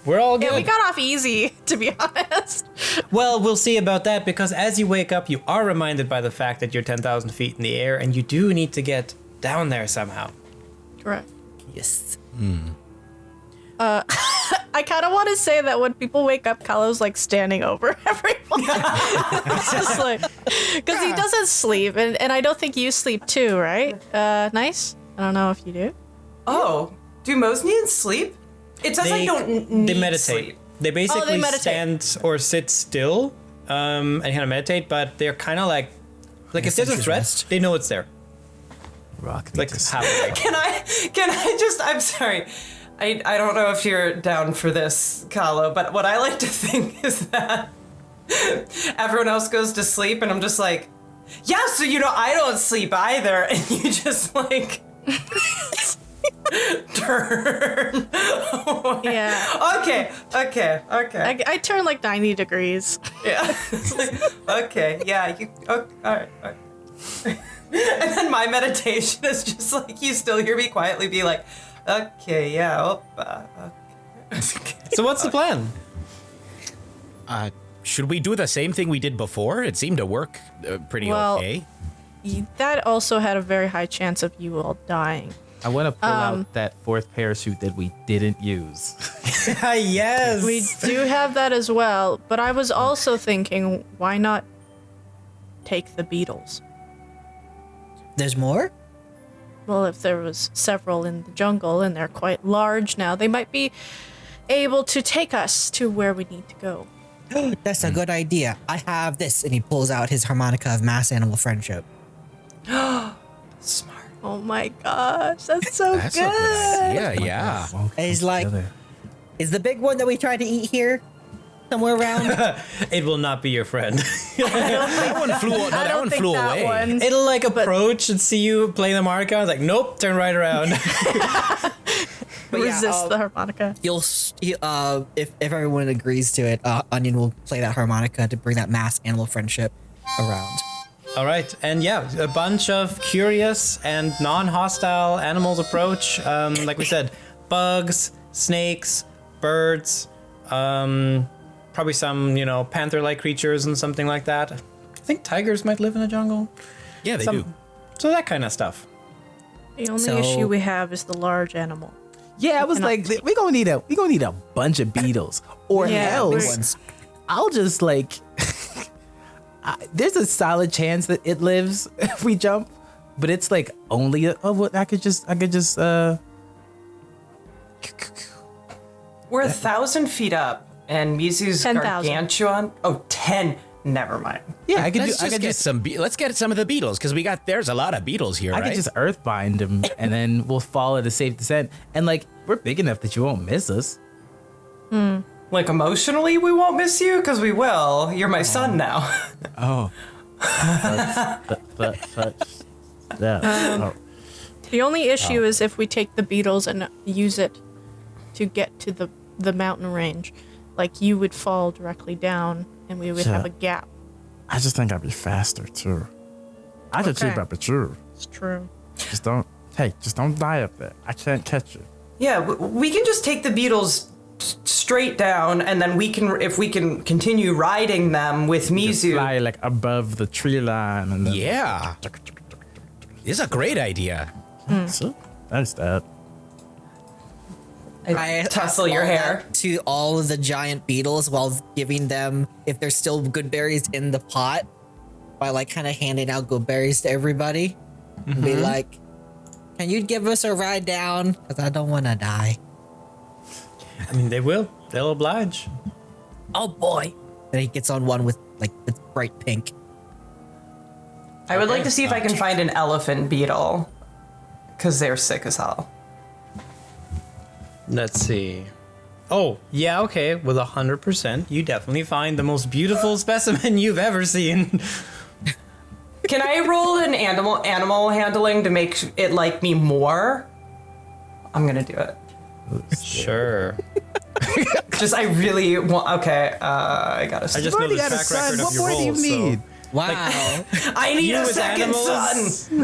we're all good. Yeah, we got off easy, to be honest. Well, we'll see about that, because as you wake up, you are reminded by the fact that you're 10,000 feet in the air, and you do need to get down there somehow. Correct. Yes. I kind of want to say that when people wake up, Kylo's like standing over everyone. It's just like, because he doesn't sleep, and I don't think you sleep too, right? Nice. I don't know if you do. Oh, do Mosnians sleep? It says I don't need They meditate. sleep. They basically meditate. stand or sit still and kind of meditate, but they're kind of like if there's a threat, they know it's there. Rock Like needs to halfway. Can I just, I'm sorry. I don't know if you're down for this, Kahlo, but what I like to think is that everyone else goes to sleep and I'm just like, yeah, so I don't sleep either, and you just like turn. Yeah. Okay. I turn like 90 degrees. Yeah. It's like, okay, yeah, all right. And then my meditation is just like, you still hear me quietly be like, Okay, yeah. So what's the plan? Should we do the same thing we did before? It seemed to work pretty okay. That also had a very high chance of you all dying. I want to pull out that fourth parachute that we didn't use. Yes. We do have that as well, but I was also thinking, why not take the beetles? There's more? Well, if there was several in the jungle and they're quite large now, they might be able to take us to where we need to go. That's a good idea. I have this. And he pulls out his harmonica of mass animal friendship. Smart. Oh my gosh, that's so That's good. a good idea, yeah. And he's like, is the big one that we tried to eat here somewhere around? It will not be your friend. That one flew, no, that one flew away. It'll like approach and see you play the harmonica. I was like, nope, turn right around. Resist the harmonica. If everyone agrees to it, Onion will play that harmonica to bring that mass animal friendship around. All right, and yeah, a bunch of curious and non-hostile animals approach. Like we said, bugs, snakes, birds, probably some, panther-like creatures and something like that. I think tigers might live in the jungle. Yeah, they do. So that kind of stuff. The only issue we have is the large animal. Yeah, I was like, we gonna need a bunch of beetles, or else I'll just like. There's a solid chance that it lives if we jump, but it's like only I could just. We're 1,000 feet up, and Mizu's 10,000. gargantuan. Oh, 10. Never mind. Yeah, I could Let's get some of the beetles because there's a lot of beetles here, I right? could just earth bind him, and then we'll fall at a safe descent. And like we're big enough that you won't miss us. Like, emotionally, we won't miss you, because we will. You're my son now. Oh. The only issue is if we take the beetles and use it to get to the mountain range. Like, you would fall directly down, and we would have a gap. I just think I'd be faster too. I could keep up with you. It's true. Just don't die up there. I can't catch you. Yeah, we can just take the beetles straight down, and then if we can continue riding them with Mizu. Fly like above the tree line, and then Yeah. It's a great idea. So, that's that. I tussle your fall hair. back to all of the giant beetles while giving them, if there's still good berries in the pot, by like kind of handing out good berries to everybody. And be like, can you give us a ride down? Because I don't want to die. I mean, they will. They'll oblige. Oh boy. And he gets on one with like the bright pink. I would like to see if I can find an elephant beetle, because they're sick as hell. Let's see. Oh, yeah, okay. With 100%, you definitely find the most beautiful specimen you've ever seen. Can I roll an animal handling to make it like me more? I'm gonna do it. Sure. I really want. Okay, I gotta. I just know the track record of your What more do you rolls, need? Wow. I need a with second animals? son.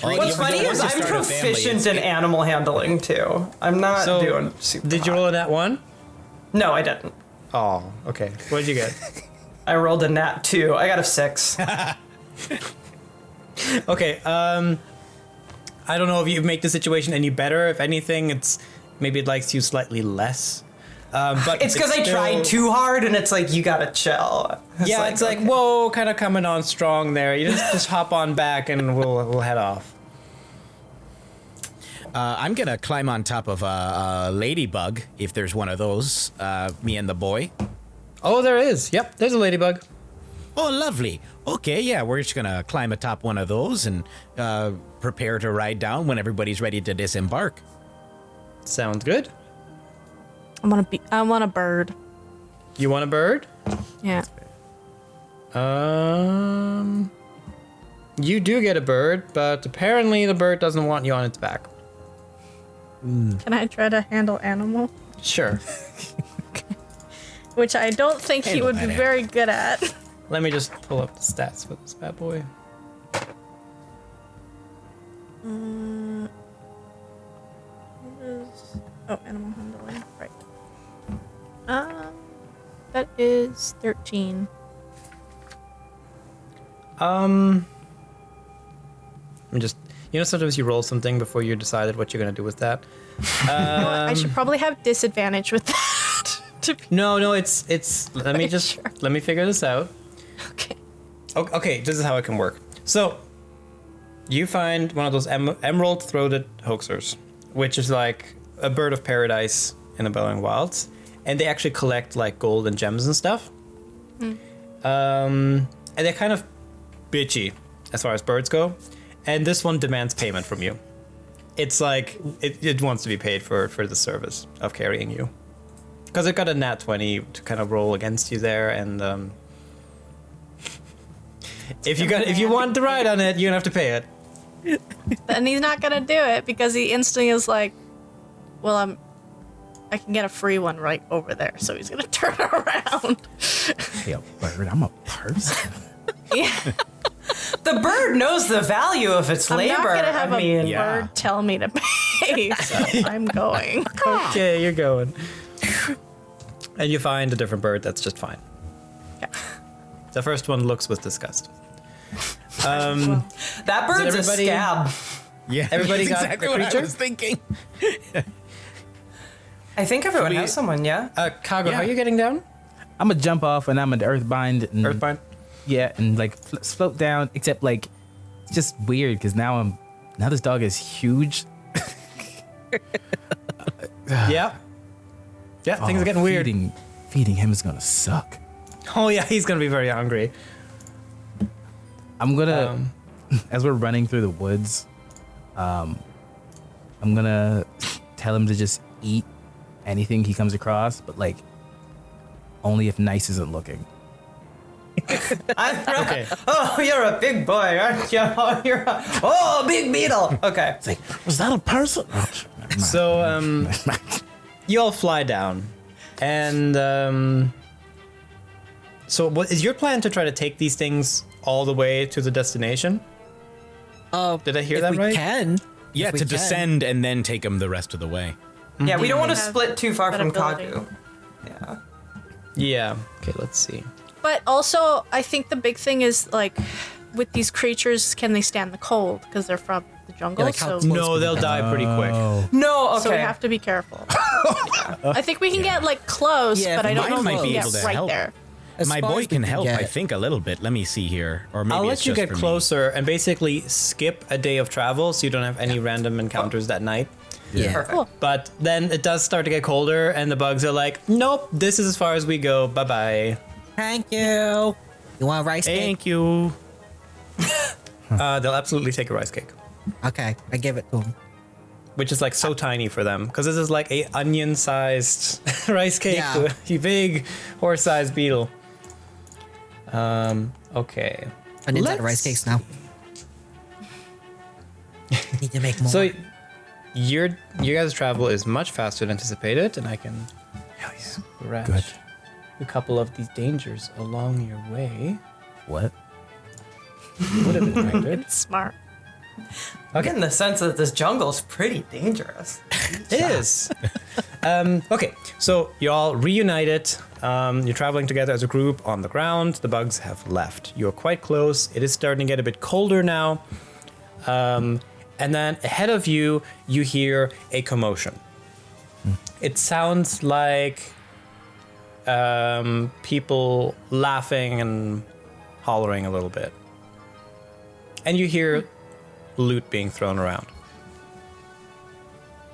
What's funny is I'm proficient in animal handling too. I'm not doing super. Did you roll a nat 1? No, I didn't. Oh, okay. What did you get? I rolled a nat 2. I got a 6. Okay, I don't know if you make the situation any better. If anything, maybe it likes you slightly less. But It's because I tried too hard, and it's like, you gotta chill. It's like, whoa, kind of coming on strong there. You just hop on back, and we'll head off. I'm gonna climb on top of a ladybug if there's one of those. Me and the boy. Oh, there is. Yep, there's a ladybug. Oh, lovely. Okay, yeah, we're just gonna climb atop one of those and prepare to ride down when everybody's ready to disembark. Sounds good. I want a bird. You want a bird? Yeah. You do get a bird, but apparently the bird doesn't want you on its back. Can I try to handle animal? Sure. Which I don't think he Handle would be that very good at. Let me just pull up the stats for this bad boy. animal handling. Right. That is 13. I'm just, sometimes you roll something before you decided what you're gonna do with that. I should probably have disadvantage with that. No, it's. Let me just Sure. let me figure this out. Okay. Okay, this is how it can work. So, you find one of those emerald-throated hoaxers, which is like a bird of paradise in the Bellowing Wilds, and they actually collect like gold and gems and stuff. And they're kind of bitchy as far as birds go, and this one demands payment from you. It's like it wants to be paid for the service of carrying you, because it got a nat 20 to kind of roll against you there, and if you want to ride on it, you're gonna have to pay it. And he's not gonna do it because he instantly is like, well, I can get a free one right over there. So he's gonna turn around. Hey, a bird. I'm a person. Yeah. The bird knows the value of its I'm labor. not gonna have a Yeah. bird tell me to pay, so I'm going. Okay, you're going. And you find a different bird that's just fine. Okay. The first one looks with disgust. That bird's a everybody- scab. Yeah, Everybody that's got exactly a what I creature? was thinking. I think everyone has someone, yeah? Kago, Yeah. how are you getting down? I'm gonna jump off and I'm gonna earthbind. And, Earthbind? Yeah, and like float down. Except like, it's just weird because now this dog is huge. Yeah. Yeah, things are getting weird. Feeding him is gonna suck. Oh yeah, he's gonna be very hungry. I'm gonna, as we're running through the woods, I'm gonna tell him to just eat anything he comes across, but like only if Nice isn't looking. Okay. Oh, you're a big boy, aren't you? Oh, big beetle. Okay. It's like, was that a person? So you all fly down, and so what is your plan to try to take these things all the way to the destination? Did I hear that right? We can. Yeah, If we to can. descend and then take them the rest of the way. Yeah, we don't want to have split too far that from ability. Kagu. Yeah. Yeah. Okay, let's see. But also, I think the big thing is like, with these creatures, can they stand the cold because they're from the jungle? like how so, close- No, they'll die pretty quick. No, okay. so we have to be careful. I think we can get like close, Yeah, but I don't know mine if might we be can able get to right help. there. As My far boy as we can help, get. I think, a little bit. Let me see here. Or maybe I'll it's let you just get for me. closer and basically skip a day of travel so you don't have any random encounters that night. Yeah. Perfect. Cool. But then it does start to get colder, and the bugs are like, nope, this is as far as we go. Bye bye. Thank you. You want a rice cake? Thank you. They'll absolutely take a rice cake, Okay, I give it to him. which is like so tiny for them because this is like a onion-sized rice cake Yeah. to a big horse-sized beetle. Okay. Onions out of rice cakes now. Need to make more. So your guys' travel is much faster than anticipated, and I can scratch Good. a couple of these dangers along your way. What? Would have been right. It's smart. I'm getting the sense that this jungle's pretty dangerous. It is. Okay, so you all reunited. You're traveling together as a group on the ground. The bugs have left. You're quite close. It is starting to get a bit colder now. And then ahead of you, you hear a commotion. It sounds like people laughing and hollering a little bit. And you hear loot being thrown around.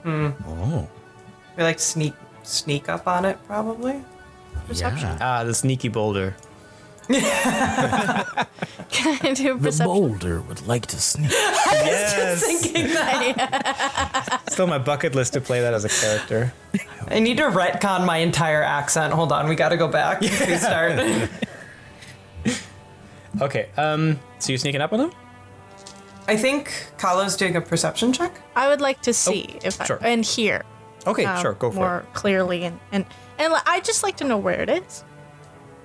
Oh. We like sneak up on it, probably. Perception. Ah, the sneaky boulder. Can I do The perception? boulder would like to sneak. Yes! Thinking that. Still my bucket list to play that as a character. I need to retcon my entire accent. Hold on, we gotta go back. Restart. Okay, so you're sneaking up on them? I think Kalo's doing a perception check. I would like to see if sure. and hear Okay, sure, go for more it. clearly and I just like to know where it is.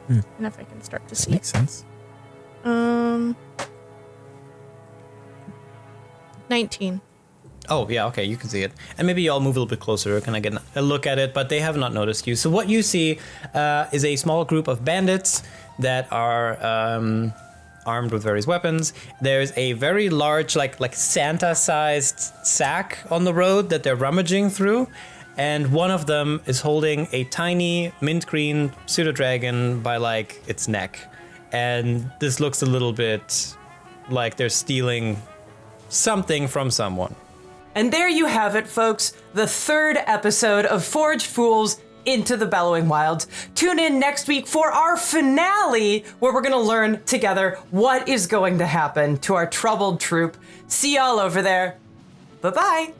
And if I can start to see Makes it. sense. 19. Oh, yeah, okay, you can see it. And maybe you all move a little bit closer, can I get a look at it, but they have not noticed you. So what you see is a small group of bandits that are armed with various weapons. There's a very large, like Santa-sized sack on the road that they're rummaging through. And one of them is holding a tiny mint green pseudo-dragon by, like, its neck. And this looks a little bit like they're stealing something from someone. And there you have it, folks. The 3rd episode of Forged Fools into the Bellowing Wilds. Tune in next week for our finale, where we're going to learn together what is going to happen to our troubled troop. See y'all over there. Bye-bye.